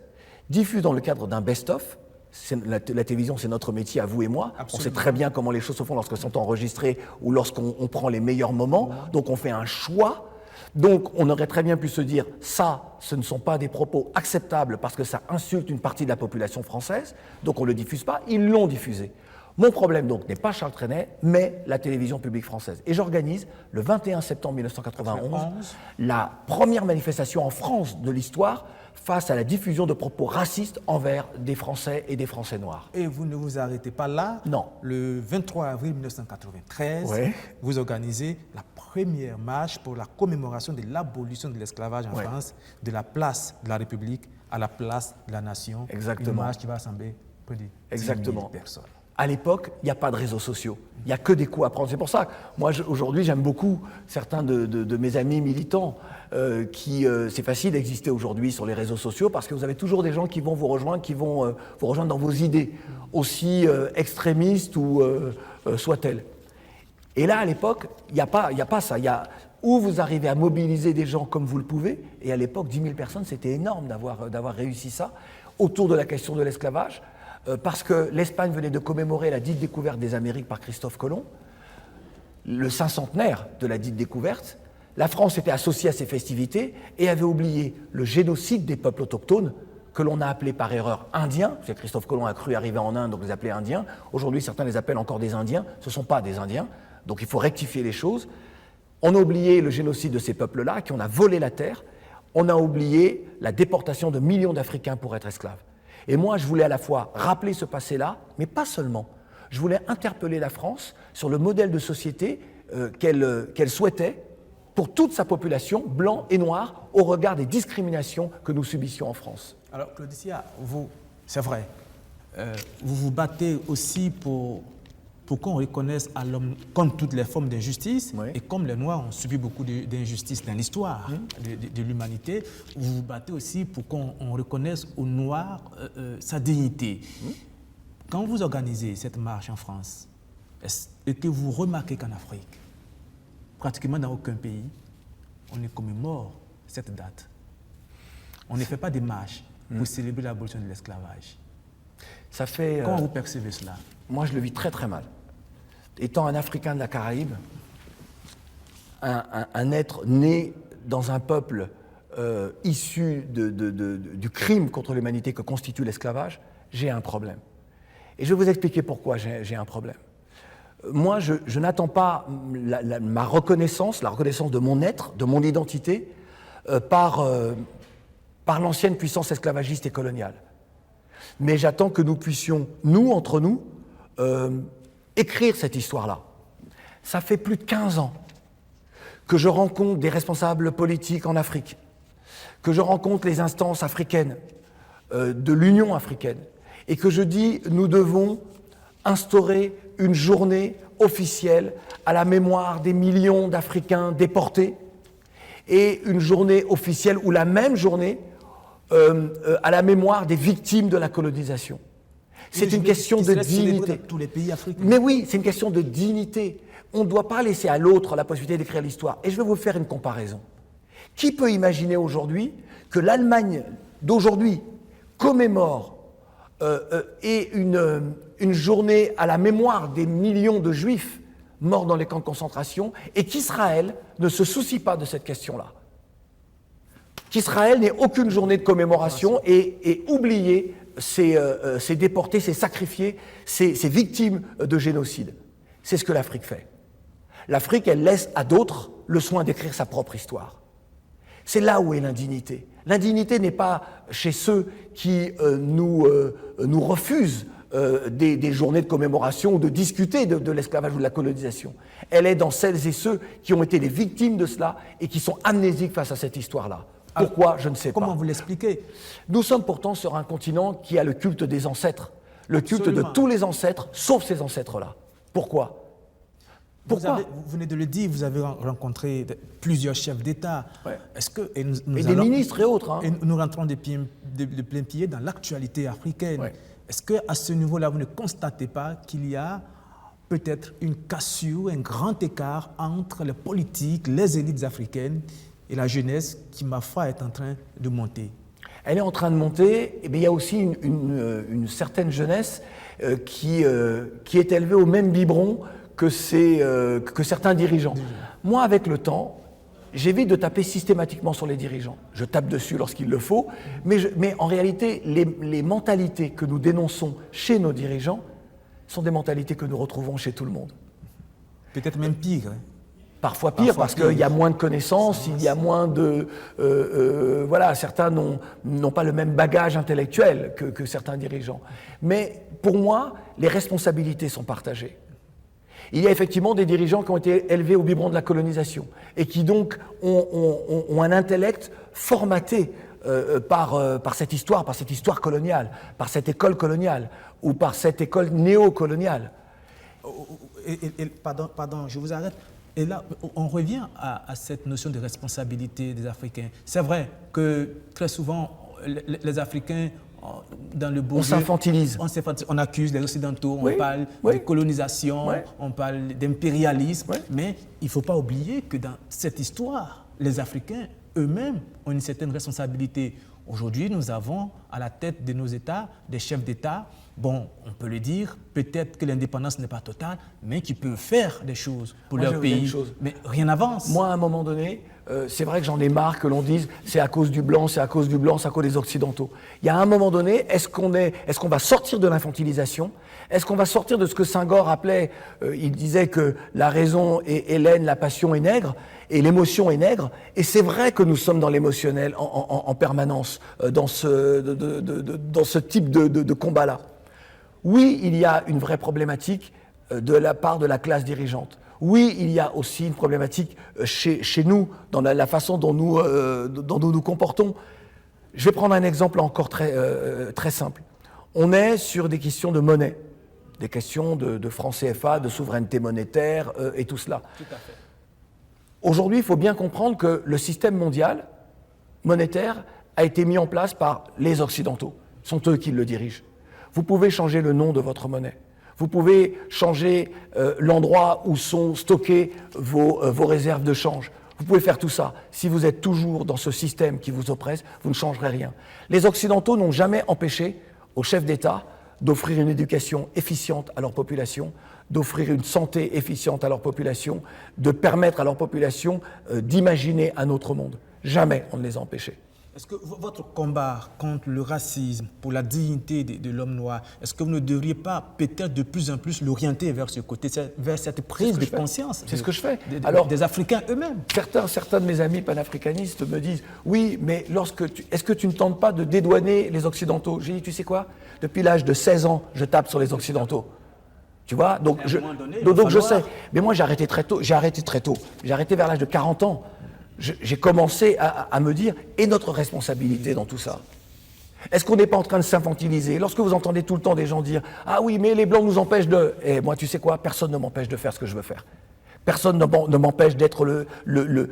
diffuse dans le cadre d'un best-of. La télévision, c'est notre métier, à vous et moi. Absolument. On sait très bien comment les choses se font lorsqu'elles sont enregistrées ou lorsqu'on prend les meilleurs moments. Donc on fait un choix. Donc on aurait très bien pu se dire, ça, ce ne sont pas des propos acceptables parce que ça insulte une partie de la population française. Donc on ne le diffuse pas. Ils l'ont diffusé. Mon problème donc n'est pas Charles Trenet, mais la télévision publique française. Et j'organise le 21 septembre 1991 la première manifestation en France de l'histoire face à la diffusion de propos racistes envers des Français et des Français noirs. Et vous ne vous arrêtez pas là. Non. Le 23 avril 1993, vous organisez la première marche pour la commémoration de l'abolition de l'esclavage en France, de la place de la République à la place de la Nation. Exactement. Une marche qui va assembler près de 10 000 personnes. À l'époque, il n'y a pas de réseaux sociaux. Il n'y a que des coups à prendre. C'est pour ça que moi, aujourd'hui, j'aime beaucoup certains de mes amis militants c'est facile d'exister aujourd'hui sur les réseaux sociaux parce que vous avez toujours des gens qui vont vous rejoindre, qui vont vous rejoindre dans vos idées, aussi extrémistes ou soient-elles. Et là, à l'époque, il n'y a pas ça. Il y a où vous arrivez à mobiliser des gens comme vous le pouvez. Et à l'époque, 10 000 personnes, c'était énorme d'avoir réussi ça autour de la question de l'esclavage. Parce que l'Espagne venait de commémorer la dite découverte des Amériques par Christophe Colomb, le 500e de la dite découverte. La France était associée à ces festivités et avait oublié le génocide des peuples autochtones que l'on a appelé par erreur indiens, parce que Christophe Colomb a cru arriver en Inde, donc les appelait indiens. Aujourd'hui, certains les appellent encore des Indiens. Ce ne sont pas des Indiens, donc il faut rectifier les choses. On a oublié le génocide de ces peuples-là, qui en a volé la terre. On a oublié la déportation de millions d'Africains pour être esclaves. Et moi, je voulais à la fois rappeler ce passé-là, mais pas seulement. Je voulais interpeller la France sur le modèle de société qu'elle souhaitait pour toute sa population, blanc et noir, au regard des discriminations que nous subissions en France. Alors, Claudicia, vous, c'est vrai, vous vous battez aussi pour qu'on reconnaisse à l'homme comme toutes les formes d'injustice, et comme les Noirs ont subi beaucoup d'injustices dans l'histoire de l'humanité, vous vous battez aussi pour qu'on reconnaisse aux Noirs sa dignité. Quand vous organisez cette marche en France, est-ce que vous remarquez qu'en Afrique, pratiquement dans aucun pays, on ne commémore cette date? On ne fait pas des marches pour célébrer l'abolition de l'esclavage. Ça fait, comment vous percevez cela? Moi, je le vis très très mal. Étant un Africain de la Caraïbe, un être né dans un peuple issu du crime contre l'humanité que constitue l'esclavage, j'ai un problème. Et je vais vous expliquer pourquoi j'ai un problème. Moi, je n'attends pas ma reconnaissance, la reconnaissance de mon être, de mon identité, par l'ancienne puissance esclavagiste et coloniale. Mais j'attends que nous puissions, nous, entre nous, écrire cette histoire-là. Ça fait plus de 15 ans que je rencontre des responsables politiques en Afrique, que je rencontre les instances africaines, de l'Union africaine, et que je dis, nous devons instaurer une journée officielle à la mémoire des millions d'Africains déportés, et une journée officielle, ou la même journée, à la mémoire des victimes de la colonisation. C'est une question de dignité. Tous les pays africains. Mais oui, c'est une question de dignité. On ne doit pas laisser à l'autre la possibilité d'écrire l'histoire. Et je vais vous faire une comparaison. Qui peut imaginer aujourd'hui que l'Allemagne d'aujourd'hui commémore une journée à la mémoire des millions de Juifs morts dans les camps de concentration et qu'Israël ne se soucie pas de cette question-là? Qu'Israël n'ait aucune journée de commémoration et oublier ces déportés, ces sacrifiés, ces victimes de génocide. C'est ce que l'Afrique fait. L'Afrique, elle laisse à d'autres le soin d'écrire sa propre histoire. C'est là où est l'indignité. L'indignité n'est pas chez ceux qui nous refusent des journées de commémoration ou de discuter de l'esclavage ou de la colonisation. Elle est dans celles et ceux qui ont été les victimes de cela et qui sont amnésiques face à cette histoire-là. Pourquoi? Je ne sais pas. Comment vous l'expliquez? Nous sommes pourtant sur un continent qui a le culte des ancêtres, le culte de tous les ancêtres, sauf ces ancêtres-là. Pourquoi? Vous venez de le dire, vous avez rencontré plusieurs chefs d'État. Est-ce que, des ministres et autres. Et nous rentrons de plein pied dans l'actualité africaine. Est-ce qu'à ce niveau-là, vous ne constatez pas qu'il y a peut-être une cassure, un grand écart entre les politiques, les élites africaines et la jeunesse qui, ma foi, est en train de monter? Elle est en train de monter, et bien, il y a aussi une certaine jeunesse qui est élevée au même biberon que certains dirigeants. Moi, avec le temps, j'évite de taper systématiquement sur les dirigeants. Je tape dessus lorsqu'il le faut, mais en réalité, les mentalités que nous dénonçons chez nos dirigeants sont des mentalités que nous retrouvons chez tout le monde. Peut-être même pire. Parfois pire, parce qu'il y a moins de connaissances, il y a moins de... voilà, certains n'ont pas le même bagage intellectuel que certains dirigeants. Mais pour moi, les responsabilités sont partagées. Il y a effectivement des dirigeants qui ont été élevés au biberon de la colonisation et qui donc ont un intellect formaté par cette histoire coloniale, par cette école coloniale ou par cette école néocoloniale. Pardon, je vous arrête. Et là, on revient à cette notion de responsabilité des Africains. C'est vrai que très souvent, les Africains, dans le beau on jeu, s'infantilise. On accuse les Occidentaux, oui, on parle de colonisation, on parle d'impérialisme. Mais il ne faut pas oublier que dans cette histoire, les Africains eux-mêmes ont une certaine responsabilité. Aujourd'hui, nous avons à la tête de nos États des chefs d'État. Bon, on peut le dire, peut-être que l'indépendance n'est pas totale, mais qui peuvent faire des choses pour leur pays. Mais rien n'avance. Moi, à un moment donné, c'est vrai que j'en ai marre que l'on dise c'est à cause du blanc, c'est à cause du blanc, c'est à cause des Occidentaux. Il y a un moment donné, est-ce qu'on va sortir de l'infantilisation? Est-ce qu'on va sortir de ce que Senghor appelait, il disait que la raison est hellène, la passion est nègre, et l'émotion est nègre. Et c'est vrai que nous sommes dans l'émotionnel en permanence, dans ce type de combat-là. Oui, il y a une vraie problématique de la part de la classe dirigeante. Oui, il y a aussi une problématique chez nous, dans la façon dont nous nous comportons. Je vais prendre un exemple encore très simple. On est sur des questions de monnaie, des questions de franc CFA, de souveraineté monétaire et tout cela. Tout à fait. Aujourd'hui, il faut bien comprendre que le système mondial monétaire a été mis en place par les Occidentaux. Ce sont eux qui le dirigent. Vous pouvez changer le nom de votre monnaie. Vous pouvez changer l'endroit où sont stockées vos réserves de change. Vous pouvez faire tout ça. Si vous êtes toujours dans ce système qui vous oppresse, vous ne changerez rien. Les Occidentaux n'ont jamais empêché aux chefs d'État d'offrir une éducation efficiente à leur population, d'offrir une santé efficiente à leur population, de permettre à leur population d'imaginer un autre monde. Jamais on ne les a empêchés. Est-ce que votre combat contre le racisme, pour la dignité de l'homme noir, est-ce que vous ne devriez pas peut-être de plus en plus l'orienter vers ce côté, vers cette prise de conscience? C'est ce que je fais. Des Africains eux-mêmes. Certains de mes amis panafricanistes me disent « Oui, mais est-ce que tu ne tentes pas de dédouaner les Occidentaux ?» J'ai dit « Tu sais quoi? Depuis l'âge de 16 ans, je tape sur les Occidentaux. » Tu vois, donc je sais. Mais moi, j'ai arrêté très tôt. J'ai arrêté vers l'âge de 40 ans. J'ai commencé à me dire, et notre responsabilité dans tout ça? Est-ce qu'on n'est pas en train de s'infantiliser? Lorsque vous entendez tout le temps des gens dire « Ah oui, mais les Blancs nous empêchent de... » Et moi, tu sais quoi? Personne ne m'empêche de faire ce que je veux faire. Personne ne m'empêche d'être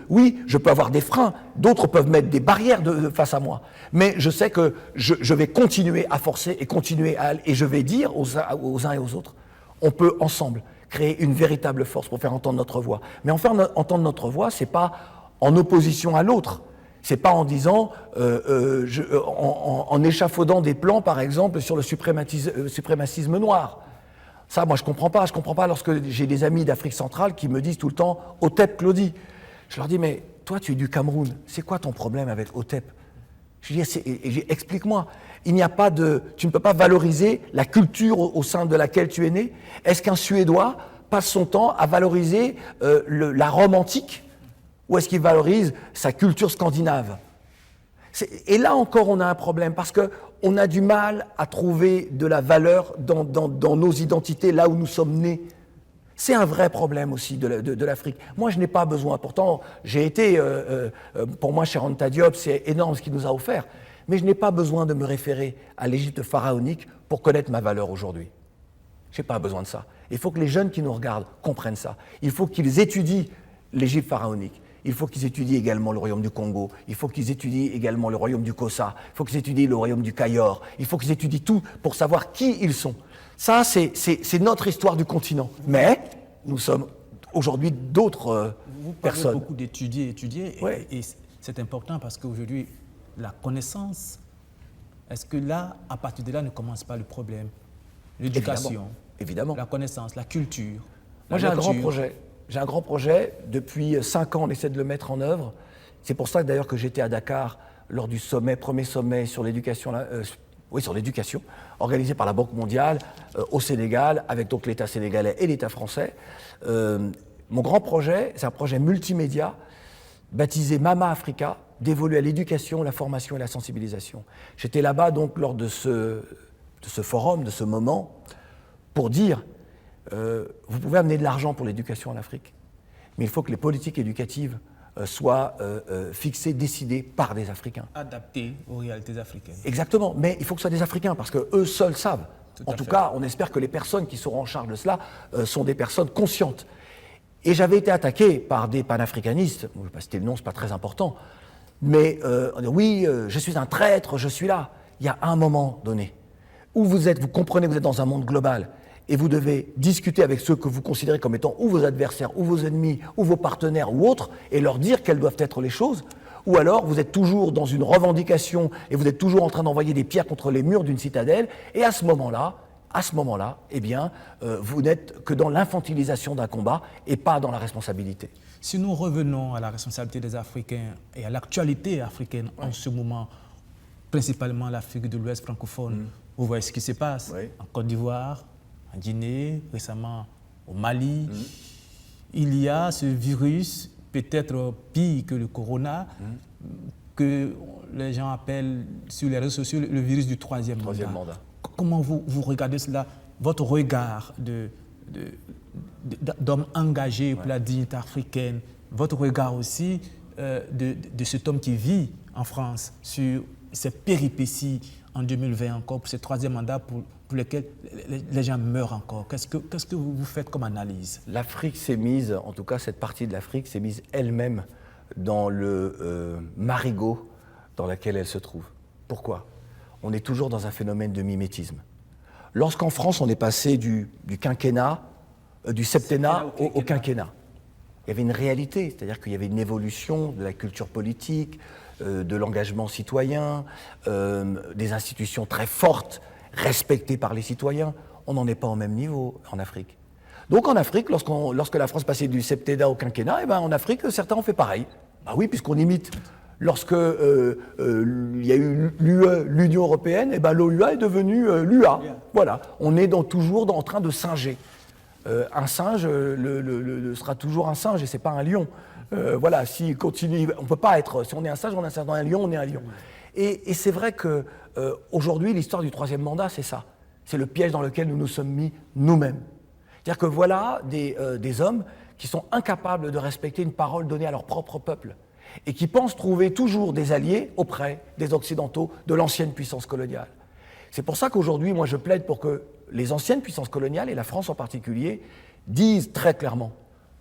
Oui, je peux avoir des freins, d'autres peuvent mettre des barrières face à moi. Mais je sais que je vais continuer à forcer et je vais dire aux uns et aux autres, on peut ensemble créer une véritable force pour faire entendre notre voix. Mais en faire entendre notre voix, c'est pas en opposition à l'autre. C'est pas en disant, en échafaudant des plans, par exemple, sur le suprémacisme noir. Ça, moi, je comprends pas. Je comprends pas lorsque j'ai des amis d'Afrique centrale qui me disent tout le temps « Otep Claudie ». Je leur dis « Mais toi, tu es du Cameroun. C'est quoi ton problème avec Otep ?» Je dis « Explique-moi. Il n'y a pas tu ne peux pas valoriser la culture au sein de laquelle tu es né. Est-ce qu'un Suédois passe son temps à valoriser la Rome antique ? Ou est-ce qu'il valorise sa culture scandinave? Et là encore, on a un problème, parce qu'on a du mal à trouver de la valeur dans nos identités, là où nous sommes nés. C'est un vrai problème aussi de l'Afrique. Moi, je n'ai pas besoin. Pourtant, j'ai été, pour moi, Cheikh Anta Diop, c'est énorme ce qu'il nous a offert. Mais je n'ai pas besoin de me référer à l'Égypte pharaonique pour connaître ma valeur aujourd'hui. Je n'ai pas besoin de ça. Il faut que les jeunes qui nous regardent comprennent ça. Il faut qu'ils étudient l'Égypte pharaonique. il faut qu'ils étudient également le royaume du Congo, il faut qu'ils étudient également le royaume du Kossa, il faut qu'ils étudient le royaume du Cayor, il faut qu'ils étudient tout pour savoir qui ils sont. Ça, c'est notre histoire du continent. Mais nous sommes aujourd'hui d'autres personnes. Vous parlez beaucoup d'étudier, Ouais. et c'est important parce qu'aujourd'hui, la connaissance, est-ce que là, à partir de là, ne commence pas le problème? L'éducation, Évidemment. la connaissance, la culture. Moi, j'ai un grand projet. J'ai un grand projet. Depuis 5 ans, on essaie de le mettre en œuvre. C'est pour ça d'ailleurs que j'étais à Dakar lors du premier sommet sur l'éducation, sur l'éducation, organisé par la Banque mondiale au Sénégal, avec donc l'État sénégalais et l'État français. Mon grand projet, c'est un projet multimédia baptisé Mama Africa, dévolu à l'éducation, la formation et la sensibilisation. J'étais là-bas donc lors de ce forum, de ce moment, pour dire vous pouvez amener de l'argent pour l'éducation en Afrique, mais il faut que les politiques éducatives soient fixées, décidées par des Africains. Adaptées aux réalités africaines. Exactement, mais il faut que ce soit des Africains, parce qu'eux seuls savent. En tout fait. cas, on espère que les personnes qui seront en charge de cela sont des personnes conscientes. Et j'avais été attaqué par des panafricanistes, je ne vais pas citer le nom, ce n'est pas très important, mais on dit, oui, je suis un traître, je suis là. Il y a un moment donné où vous comprenez que vous êtes dans un monde global, et vous devez discuter avec ceux que vous considérez comme étant ou vos adversaires, ou vos ennemis, ou vos partenaires, ou autres, et leur dire quelles doivent être les choses, ou alors vous êtes toujours dans une revendication, et vous êtes toujours en train d'envoyer des pierres contre les murs d'une citadelle, et à ce moment-là, eh bien, vous n'êtes que dans l'infantilisation d'un combat, et pas dans la responsabilité. Si nous revenons à la responsabilité des Africains, et à l'actualité africaine en ce moment, principalement l'Afrique de l'Ouest francophone, vous voyez ce qui se passe en Côte d'Ivoire, en Guinée, récemment au Mali. Il y a ce virus, peut-être pire que le corona, que les gens appellent sur les réseaux sociaux le virus du troisième mandat. Comment vous regardez cela, votre regard d'homme engagé pour la dignité africaine, votre regard aussi de cet homme qui vit en France sur ces péripéties en 2020 encore, pour ce troisième mandat pour lequel les gens meurent encore. Qu'est-ce que vous faites comme analyse? L'Afrique s'est mise, en tout cas cette partie de l'Afrique s'est mise elle-même dans le marigot dans lequel elle se trouve. Pourquoi? On est toujours dans un phénomène de mimétisme. Lorsqu'en France on est passé du quinquennat, du septennat au quinquennat, il y avait une réalité, c'est-à-dire qu'il y avait une évolution de la culture politique, de l'engagement citoyen, des institutions très fortes, respectées par les citoyens. On n'en est pas au même niveau en Afrique. Donc en Afrique, lorsque la France passait du septennat au quinquennat, eh ben, en Afrique, certains ont fait pareil. Bah oui, puisqu'on imite. Lorsque il y a eu l'Union européenne, eh ben, l'OUA est devenue l'UA. Voilà, on est toujours en train de singer. Un singe sera toujours un singe et c'est pas un lion. Voilà, si continue, on peut pas être. Si on est un singe, on est un lion, on est un lion. Et c'est vrai que aujourd'hui, l'histoire du troisième mandat, c'est ça. C'est le piège dans lequel nous nous sommes mis nous-mêmes. C'est-à-dire que voilà des hommes qui sont incapables de respecter une parole donnée à leur propre peuple et qui pensent trouver toujours des alliés auprès des Occidentaux, de l'ancienne puissance coloniale. C'est pour ça qu'aujourd'hui, moi, je plaide pour que les anciennes puissances coloniales, et la France en particulier, disent très clairement,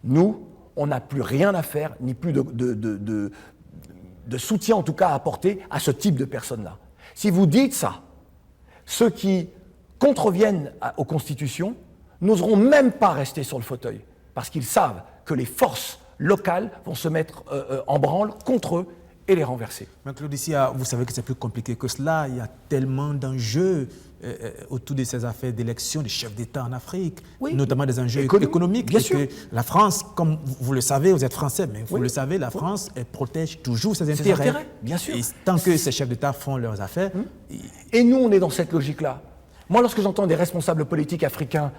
nous, on n'a plus rien à faire, ni plus de soutien en tout cas à apporter à ce type de personnes-là. Si vous dites ça, ceux qui contreviennent aux constitutions n'oseront même pas rester sur le fauteuil, parce qu'ils savent que les forces locales vont se mettre en branle contre eux et les renverser. Mais Claude Isia, vous savez que c'est plus compliqué que cela. Il y a tellement d'enjeux autour de ces affaires d'élection des chefs d'État en Afrique, notamment des enjeux économiques. Bien sûr. Que la France, comme vous le savez, vous êtes français, mais vous le savez, la France elle protège toujours ses intérêts. Bien sûr. Et tant que ces chefs d'État font leurs affaires... Et nous, on est dans cette logique-là. Moi, lorsque j'entends des responsables politiques africains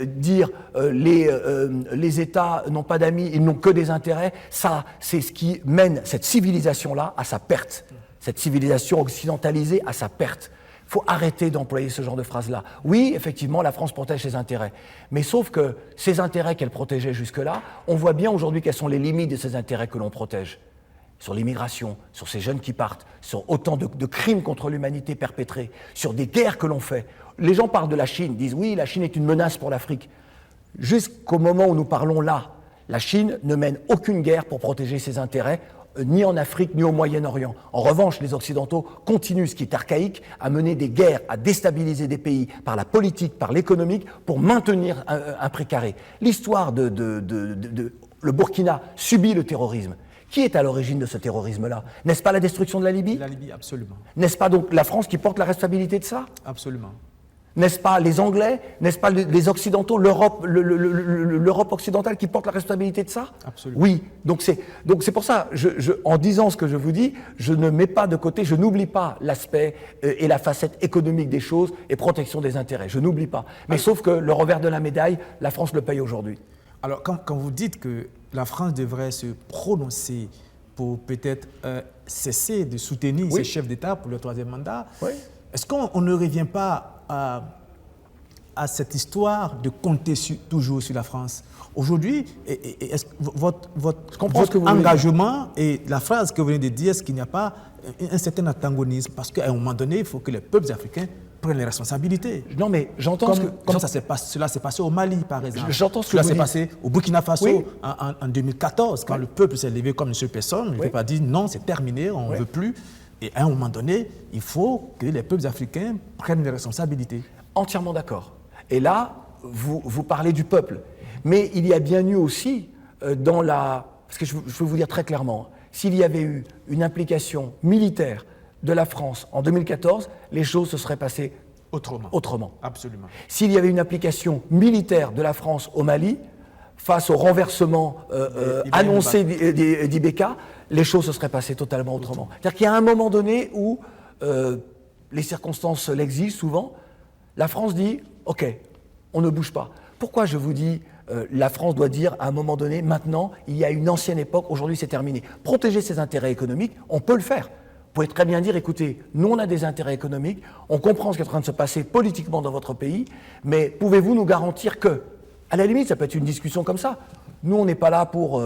dire les États n'ont pas d'amis, ils n'ont que des intérêts, ça, c'est ce qui mène cette civilisation-là à sa perte, cette civilisation occidentalisée à sa perte. Il faut arrêter d'employer ce genre de phrase-là. Oui, effectivement, la France protège ses intérêts, mais sauf que ces intérêts qu'elle protégeait jusque-là, on voit bien aujourd'hui quelles sont les limites de ces intérêts que l'on protège. Sur l'immigration, sur ces jeunes qui partent, sur autant de crimes contre l'humanité perpétrés, sur des guerres que l'on fait. Les gens parlent de la Chine, disent oui, la Chine est une menace pour l'Afrique. Jusqu'au moment où nous parlons là, La Chine ne mène aucune guerre pour protéger ses intérêts, ni en Afrique, ni au Moyen-Orient. En revanche, les Occidentaux continuent, ce qui est archaïque, à mener des guerres, à déstabiliser des pays par la politique, par l'économique, pour maintenir un précaré. L'histoire le Burkina subit le terrorisme. Qui est à l'origine de ce terrorisme-là? N'est-ce pas la destruction de la Libye? La Libye, absolument. N'est-ce pas donc la France qui porte la responsabilité de ça? Absolument. N'est-ce pas les Anglais? N'est-ce pas les Occidentaux, l'Europe occidentale qui porte la responsabilité de ça? Absolument. Oui. Donc c'est pour ça, en disant ce que je vous dis, je ne mets pas de côté, je n'oublie pas l'aspect et la facette économique des choses et protection des intérêts. Je n'oublie pas. Mais sauf que le revers de la médaille, la France le paye aujourd'hui. Alors, quand vous dites que la France devrait se prononcer pour peut-être cesser de soutenir ses chefs d'État pour le troisième mandat, est-ce qu'on ne revient pas à cette histoire de compter toujours sur la France? Aujourd'hui, est-ce que votre engagement et la phrase que vous venez de dire, est-ce qu'il n'y a pas un certain antagonisme? Parce qu'à un moment donné, il faut que les peuples africains prennent les responsabilités. Non, mais j'entends cela s'est passé au Mali, par exemple. J'entends ce que cela vous s'est dites. passé au Burkina Faso en 2014, quand le peuple s'est levé comme une seule personne. Il ne peut pas dire non, c'est terminé, on ne veut plus. Et à un moment donné, il faut que les peuples africains prennent les responsabilités. Entièrement d'accord. Et là, vous parlez du peuple. Mais il y a bien eu aussi parce que je veux vous dire très clairement, s'il y avait eu une implication militaire de la France en 2014, les choses se seraient passées autrement. Absolument. S'il y avait une implication militaire de la France au Mali, face au renversement annoncé d'Ibeka, les choses se seraient passées totalement autrement. C'est-à-dire qu'il y a un moment donné où les circonstances l'exigent souvent, la France dit « Ok, on ne bouge pas ». Pourquoi je vous dis la France doit dire à un moment donné, maintenant, il y a une ancienne époque, aujourd'hui c'est terminé. Protéger ses intérêts économiques, on peut le faire. Vous pouvez très bien dire, écoutez, nous on a des intérêts économiques, on comprend ce qui est en train de se passer politiquement dans votre pays, mais pouvez-vous nous garantir que, à la limite, ça peut être une discussion comme ça. Nous, on n'est pas là pour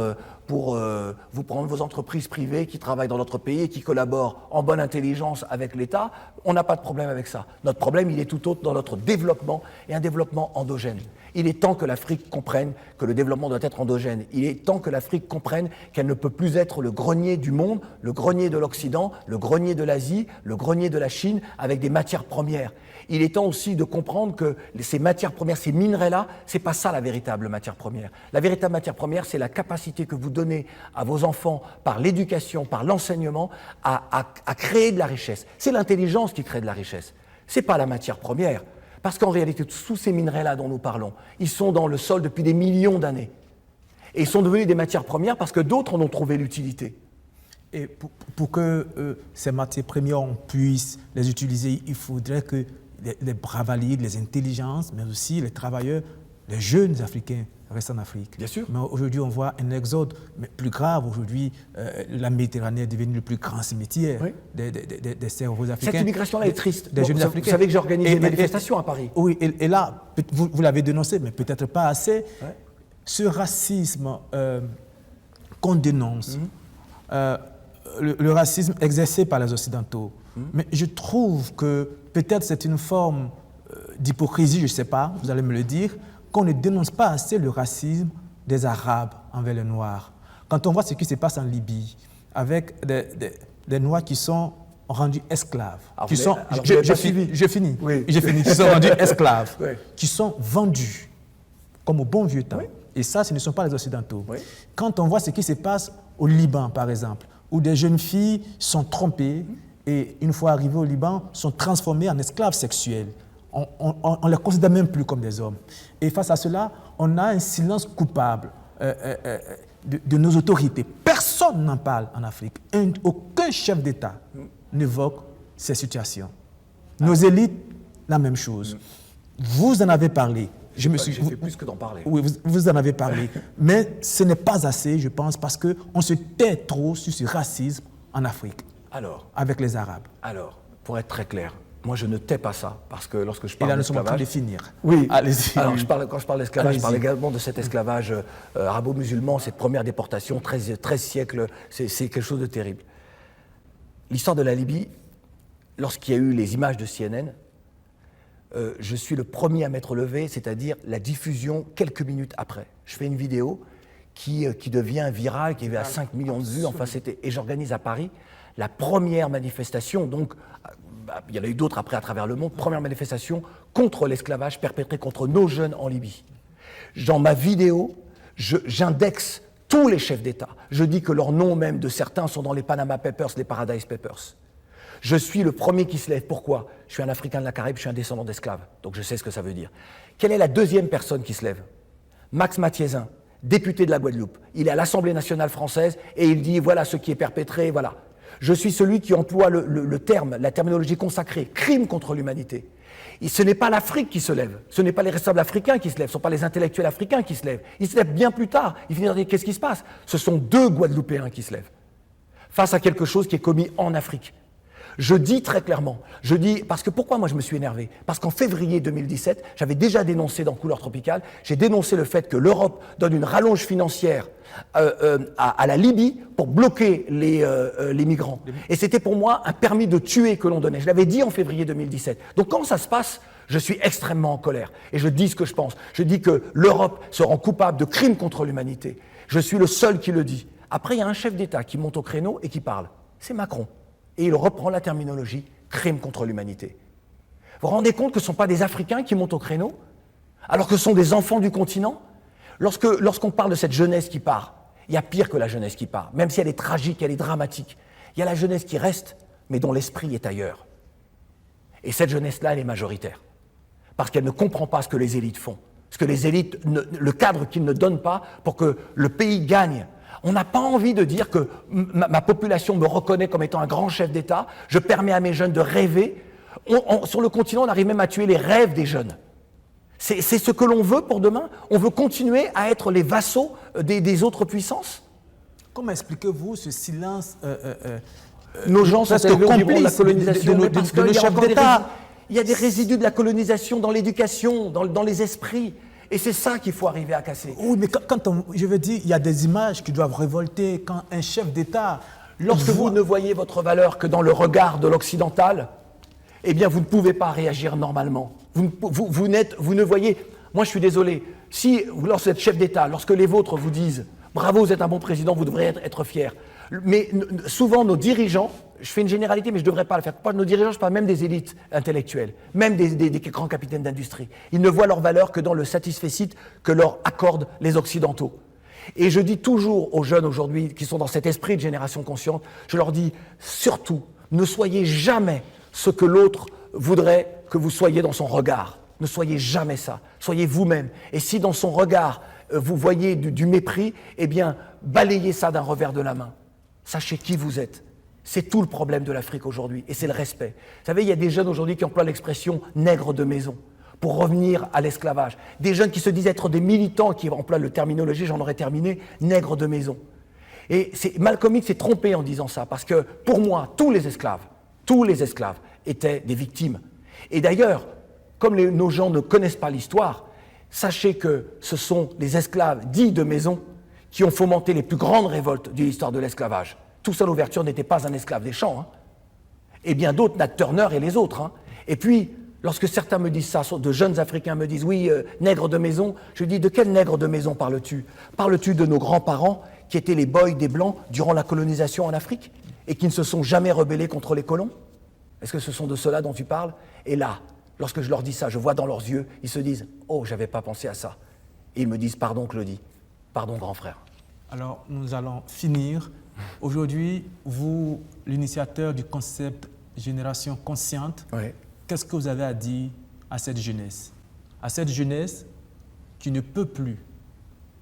vous prendre vos entreprises privées qui travaillent dans notre pays et qui collaborent en bonne intelligence avec l'État. On n'a pas de problème avec ça. Notre problème, il est tout autre dans notre développement et un développement endogène. Il est temps que l'Afrique comprenne que le développement doit être endogène. Il est temps que l'Afrique comprenne qu'elle ne peut plus être le grenier du monde, le grenier de l'Occident, le grenier de l'Asie, le grenier de la Chine, avec des matières premières. Il est temps aussi de comprendre que ces matières premières, ces minerais-là, c'est pas ça la véritable matière première. La véritable matière première, c'est la capacité que vous donnez à vos enfants par l'éducation, par l'enseignement, à créer de la richesse. C'est l'intelligence qui crée de la richesse. C'est pas la matière première. Parce qu'en réalité, tous ces minerais-là dont nous parlons, ils sont dans le sol depuis des millions d'années. Et ils sont devenus des matières premières parce que d'autres en ont trouvé l'utilité. Et pour que ces matières premières, on puisse les utiliser, il faudrait que les bravaliers, les intelligences, mais aussi les travailleurs, les jeunes Africains restent en Afrique. Bien sûr. Mais aujourd'hui, on voit un exode plus grave. Aujourd'hui, la Méditerranée est devenue le plus grand cimetière des cerveaux africains. Cette immigration-là est triste. Des jeunes Africains. Vous savez que j'ai organisé des manifestations à Paris. Oui, et là, vous l'avez dénoncé, mais peut-être pas assez. Ouais. Ce racisme qu'on dénonce, le racisme exercé par les Occidentaux, mais je trouve que peut-être c'est une forme d'hypocrisie, je ne sais pas, vous allez me le dire, qu'on ne dénonce pas assez le racisme des Arabes envers les Noirs. Quand on voit ce qui se passe en Libye, avec des Noirs qui sont rendus esclaves, qui sont rendus esclaves, qui sont vendus, comme au bon vieux temps. Et ça, ce ne sont pas les Occidentaux. Quand on voit ce qui se passe au Liban, par exemple, où des jeunes filles sont trompées et, une fois arrivées au Liban, sont transformées en esclaves sexuels. On ne les considère même plus comme des hommes. Et face à cela, on a un silence coupable de nos autorités. Personne n'en parle en Afrique. Aucun chef d'État n'évoque ces situations. Nos élites, la même chose. Vous en avez parlé. J'ai fait plus que d'en parler. Oui, vous en avez parlé. Mais ce n'est pas assez, je pense, parce qu'on se tait trop sur ce racisme en Afrique. Avec les Arabes. Alors, pour être très clair, moi je ne tais pas ça, parce que lorsque je parle d'esclavage... Et là, nous sommes en train de finir. Oui. Allez-y. Alors, quand je parle d'esclavage, je parle également de cet esclavage arabo-musulman, cette première déportation, 13 siècles, c'est quelque chose de terrible. L'histoire de la Libye, lorsqu'il y a eu les images de CNN, je suis le premier à m'être levé, c'est-à-dire la diffusion quelques minutes après. Je fais une vidéo qui devient viral, qui est à 5 millions de vues. Enfin, et j'organise à Paris la première manifestation, donc il y en a eu d'autres après à travers le monde, première manifestation contre l'esclavage perpétré contre nos jeunes en Libye. Dans ma vidéo, j'indexe tous les chefs d'État. Je dis que leurs noms même de certains sont dans les Panama Papers, les Paradise Papers. Je suis le premier qui se lève. Pourquoi? Je suis un Africain de la Caraïbe, je suis un descendant d'esclaves. Donc je sais ce que ça veut dire. Quelle est la deuxième personne qui se lève? Max Mathiezin, député de la Guadeloupe. Il est à l'Assemblée nationale française et il dit voilà ce qui est perpétré, voilà. Je suis celui qui emploie le terme, la terminologie consacrée, crime contre l'humanité. Et ce n'est pas l'Afrique qui se lève, ce n'est pas les responsables africains qui se lèvent, ce ne sont pas les intellectuels africains qui se lèvent. Ils se lèvent bien plus tard. Ils finissent par dire qu'est-ce qui se passe? Ce sont 2 Guadeloupéens qui se lèvent face à quelque chose qui est commis en Afrique. Je dis très clairement, parce que pourquoi moi je me suis énervé? Parce qu'en février 2017, j'avais déjà dénoncé dans Couleur Tropicale, j'ai dénoncé le fait que l'Europe donne une rallonge financière à la Libye pour bloquer les migrants. Et c'était pour moi un permis de tuer que l'on donnait. Je l'avais dit en février 2017. Donc quand ça se passe, je suis extrêmement en colère. Et je dis ce que je pense. Je dis que l'Europe se rend coupable de crimes contre l'humanité. Je suis le seul qui le dit. Après, il y a un chef d'État qui monte au créneau et qui parle. C'est Macron. Et il reprend la terminologie crime contre l'humanité. Vous vous rendez compte que ce ne sont pas des Africains qui montent au créneau, alors que ce sont des enfants du continent? Lorsqu'on parle de cette jeunesse qui part, il y a pire que la jeunesse qui part, même si elle est tragique, elle est dramatique. Il y a la jeunesse qui reste, mais dont l'esprit est ailleurs. Et cette jeunesse-là, elle est majoritaire. Parce qu'elle ne comprend pas ce que les élites font. Ce que les élites, le cadre qu'ils ne donnent pas pour que le pays gagne. On n'a pas envie de dire que ma population me reconnaît comme étant un grand chef d'État, je permets à mes jeunes de rêver. Sur le continent, on arrive même à tuer les rêves des jeunes. C'est ce que l'on veut pour demain? On veut continuer à être les vassaux des autres puissances? Comment expliquez-vous ce silence Nos gens sont élevés au niveau de la colonisation, de nos chefs d'État? Il y a des résidus de la colonisation dans l'éducation, dans les esprits. Et c'est ça qu'il faut arriver à casser. Oui, mais je veux dire, il y a des images qui doivent révolter quand un chef d'État... Lorsque vous ne voyez votre valeur que dans le regard de l'occidental, eh bien, vous ne pouvez pas réagir normalement. Vous ne voyez... Moi, je suis désolé. Lorsque vous êtes chef d'État, lorsque les vôtres vous disent « Bravo, vous êtes un bon président, vous devrez être fier », mais souvent, nos dirigeants, je fais une généralité, mais je ne devrais pas le faire. Pas nos dirigeants, je parle même des élites intellectuelles, même des grands capitaines d'industrie. Ils ne voient leur valeur que dans le satisfecit que leur accordent les Occidentaux. Et je dis toujours aux jeunes aujourd'hui, qui sont dans cet esprit de génération consciente, je leur dis, surtout, ne soyez jamais ce que l'autre voudrait que vous soyez dans son regard. Ne soyez jamais ça. Soyez vous-même. Et si dans son regard, vous voyez du mépris, eh bien, balayez ça d'un revers de la main. Sachez qui vous êtes. C'est tout le problème de l'Afrique aujourd'hui, et c'est le respect. Vous savez, il y a des jeunes aujourd'hui qui emploient l'expression « nègre de maison » pour revenir à l'esclavage. Des jeunes qui se disent être des militants, qui emploient le terminologie, j'en aurais terminé, « nègre de maison ». Et Malcolm X s'est trompé en disant ça, parce que pour moi, tous les esclaves étaient des victimes. Et d'ailleurs, comme nos gens ne connaissent pas l'histoire, sachez que ce sont les esclaves dits de maison qui ont fomenté les plus grandes révoltes de l'histoire de l'esclavage. Toussaint Louverture n'était pas un esclave des champs. Et bien d'autres, Nat Turner et les autres. Et puis, lorsque certains me disent ça, de jeunes Africains me disent « oui, nègre de maison », je dis « de quel nègre de maison parles-tu? Parles-tu de nos grands-parents qui étaient les boys des Blancs durant la colonisation en Afrique et qui ne se sont jamais rebellés contre les colons? Est-ce que ce sont de ceux-là dont tu parles? Et là, lorsque je leur dis ça, je vois dans leurs yeux, ils se disent « oh, j'avais pas pensé à ça ». Et ils me disent « pardon Claudie, pardon grand frère ». Alors, nous allons finir. Aujourd'hui, vous, l'initiateur du concept Génération Consciente, oui. Qu'est-ce que vous avez à dire à cette jeunesse? À cette jeunesse qui ne peut plus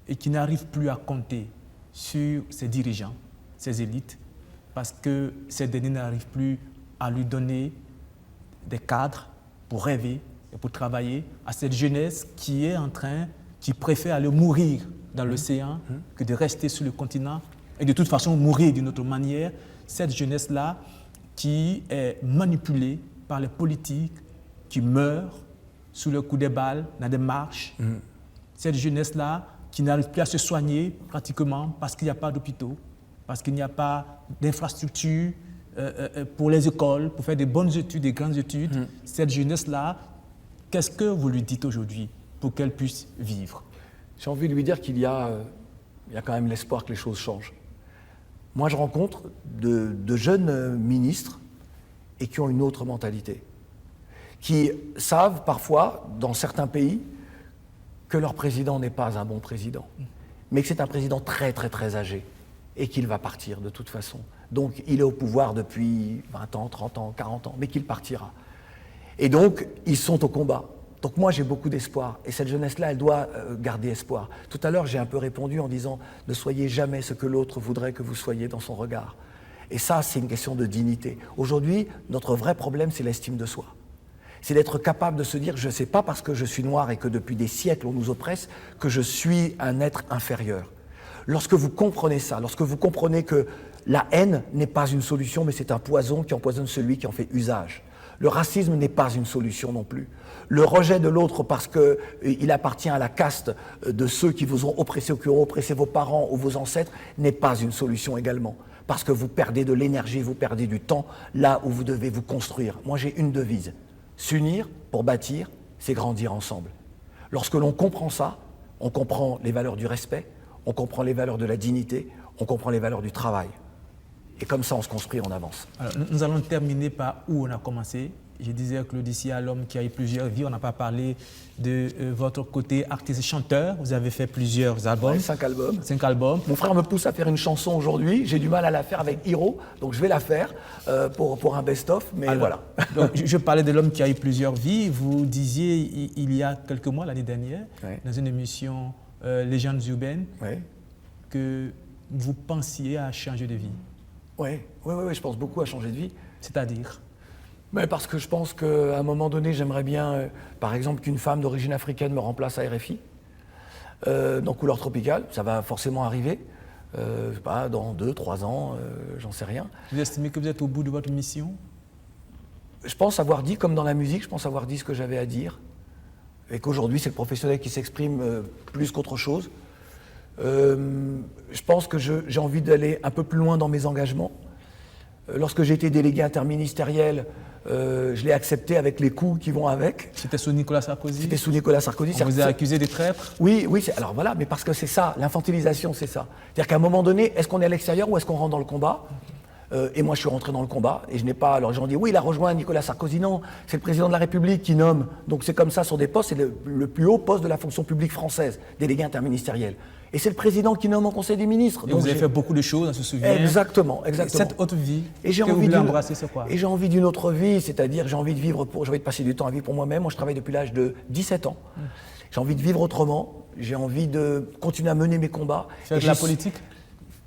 et qui n'arrive plus à compter sur ses dirigeants, ses élites, parce que ces derniers n'arrivent plus à lui donner des cadres pour rêver et pour travailler. À cette jeunesse qui préfère aller mourir dans l'océan que de rester sur le continent et de toute façon mourir d'une autre manière. Cette jeunesse-là qui est manipulée par les politiques, qui meurt sous le coup des balles, dans des marches. Cette jeunesse-là qui n'arrive plus à se soigner pratiquement parce qu'il n'y a pas d'hôpitaux, parce qu'il n'y a pas d'infrastructures pour les écoles, pour faire des bonnes études, des grandes études. Cette jeunesse-là, qu'est-ce que vous lui dites aujourd'hui pour qu'elle puisse vivre? J'ai envie de lui dire qu'il y a Il y a quand même l'espoir que les choses changent. Moi, je rencontre de jeunes ministres et qui ont une autre mentalité, qui savent parfois, dans certains pays, que leur président n'est pas un bon président, mais que c'est un président très très très âgé et qu'il va partir de toute façon. Donc il est au pouvoir depuis 20 ans, 30 ans, 40 ans, mais qu'il partira. Et donc ils sont au combat. Donc moi j'ai beaucoup d'espoir et cette jeunesse-là, elle doit garder espoir. Tout à l'heure j'ai un peu répondu en disant « Ne soyez jamais ce que l'autre voudrait que vous soyez dans son regard ». Et ça, c'est une question de dignité. Aujourd'hui, notre vrai problème, c'est l'estime de soi. C'est d'être capable de se dire, je ne sais pas parce que je suis noir et que depuis des siècles on nous oppresse, que je suis un être inférieur. Lorsque vous comprenez ça, lorsque vous comprenez que la haine n'est pas une solution, mais c'est un poison qui empoisonne celui qui en fait usage. Le racisme n'est pas une solution non plus. Le rejet de l'autre parce qu'il appartient à la caste de ceux qui vous ont oppressé ou qui ont oppressé vos parents ou vos ancêtres n'est pas une solution également. Parce que vous perdez de l'énergie, vous perdez du temps là où vous devez vous construire. Moi j'ai une devise. S'unir pour bâtir, c'est grandir ensemble. Lorsque l'on comprend ça, on comprend les valeurs du respect, on comprend les valeurs de la dignité, on comprend les valeurs du travail. Et comme ça, on se construit, on avance. Alors, nous allons terminer par où on a commencé. Je disais Claudicia, l'homme qui a eu plusieurs vies. On n'a pas parlé de votre côté artiste-chanteur. Vous avez fait plusieurs albums. Ouais, 5 albums. 5 albums. Mon frère me pousse à faire une chanson aujourd'hui. J'ai du mal à la faire avec Hiro, donc je vais la faire pour un best-of. Mais alors, voilà. Donc, je parlais de l'homme qui a eu plusieurs vies. Vous disiez il y a quelques mois, l'année dernière, dans une émission Légendes urbaines, que vous pensiez à changer de vie. Oui, je pense beaucoup à changer de vie. C'est-à-dire ? Mais parce que je pense qu'à un moment donné, j'aimerais bien, par exemple, qu'une femme d'origine africaine me remplace à RFI, dans Couleur Tropicale. Ça va forcément arriver, je sais pas, dans 2, 3 ans, j'en sais rien. Vous estimez que vous êtes au bout de votre mission ? Je pense avoir dit, comme dans la musique, je pense avoir dit ce que j'avais à dire. Et qu'aujourd'hui, c'est le professionnel qui s'exprime plus qu'autre chose. Je pense que j'ai envie d'aller un peu plus loin dans mes engagements. Lorsque j'ai été délégué interministériel, je l'ai accepté avec les coups qui vont avec. C'était sous Nicolas Sarkozy ? C'était sous Nicolas Sarkozy. On vous a accusé de traître ? Oui, alors voilà, mais parce que c'est ça, l'infantilisation, c'est ça. C'est-à-dire qu'à un moment donné, est-ce qu'on est à l'extérieur ou est-ce qu'on rentre dans le combat ? Et moi, je suis rentré dans le combat et je n'ai pas. Alors, les gens disent oui, il a rejoint Nicolas Sarkozy. Non, c'est le président de la République qui nomme. Donc, c'est comme ça sur des postes. C'est le plus haut poste de la fonction publique française, délégué interministériel. Et c'est le président qui nomme en Conseil des ministres. Et donc, vous avez fait beaucoup de choses, on se souvient. Exactement. Cette autre vie et j'ai que envie vous voulez embrasser, c'est quoi ? Et j'ai envie d'une autre vie, c'est-à-dire j'ai envie de passer du temps à vivre pour moi-même. Moi, je travaille depuis l'âge de 17 ans. J'ai envie de vivre autrement. J'ai envie de continuer à mener mes combats. Faire de la politique ?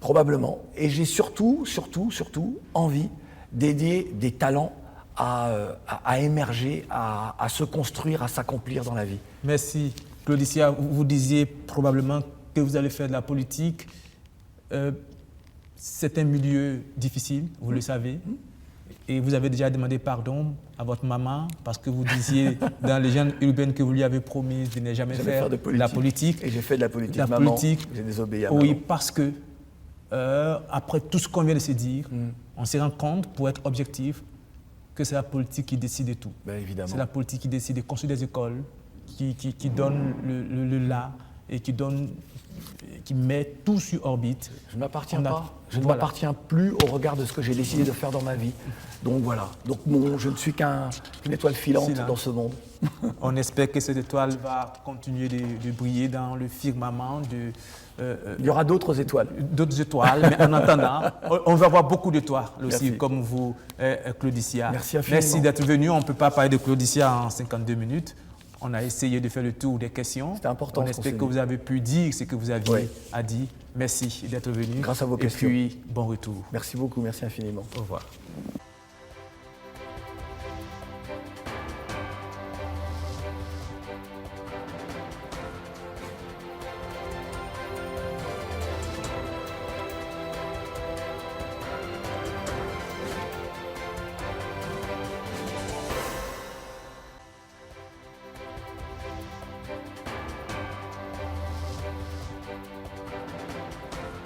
Probablement. Et j'ai surtout envie d'aider des talents à émerger, à se construire, à s'accomplir dans la vie. Merci. Claudicia, vous disiez probablement que vous allez faire de la politique. C'est un milieu difficile, vous le savez. Et vous avez déjà demandé pardon à votre maman parce que vous disiez dans les Légendes urbaines que vous lui avez promis de ne jamais faire de la politique. Et j'ai fait de la politique, maman. J'ai désobéi à maman. Oui, parce que après tout ce qu'on vient de se dire, on se rend compte, pour être objectif, que c'est la politique qui décide de tout. Ben, évidemment. C'est la politique qui décide de construire des écoles, qui donne le là et qui met tout sur orbite. Je ne m'appartiens plus au regard de ce que j'ai décidé de faire dans ma vie. Donc voilà. Donc je ne suis qu'une étoile filante dans ce monde. On espère que cette étoile va continuer de briller dans le firmament. Il y aura d'autres étoiles. D'autres étoiles, mais en attendant, on va avoir beaucoup d'étoiles aussi, comme vous, Claudicia. Merci infiniment. Merci d'être venu. On ne peut pas parler de Claudicia en 52 minutes. On a essayé de faire le tour des questions. C'était important. On espère que vous avez pu dire ce que vous aviez à dire. Merci d'être venu. Grâce à vos questions. Et puis, bon retour. Merci beaucoup, merci infiniment. Au revoir.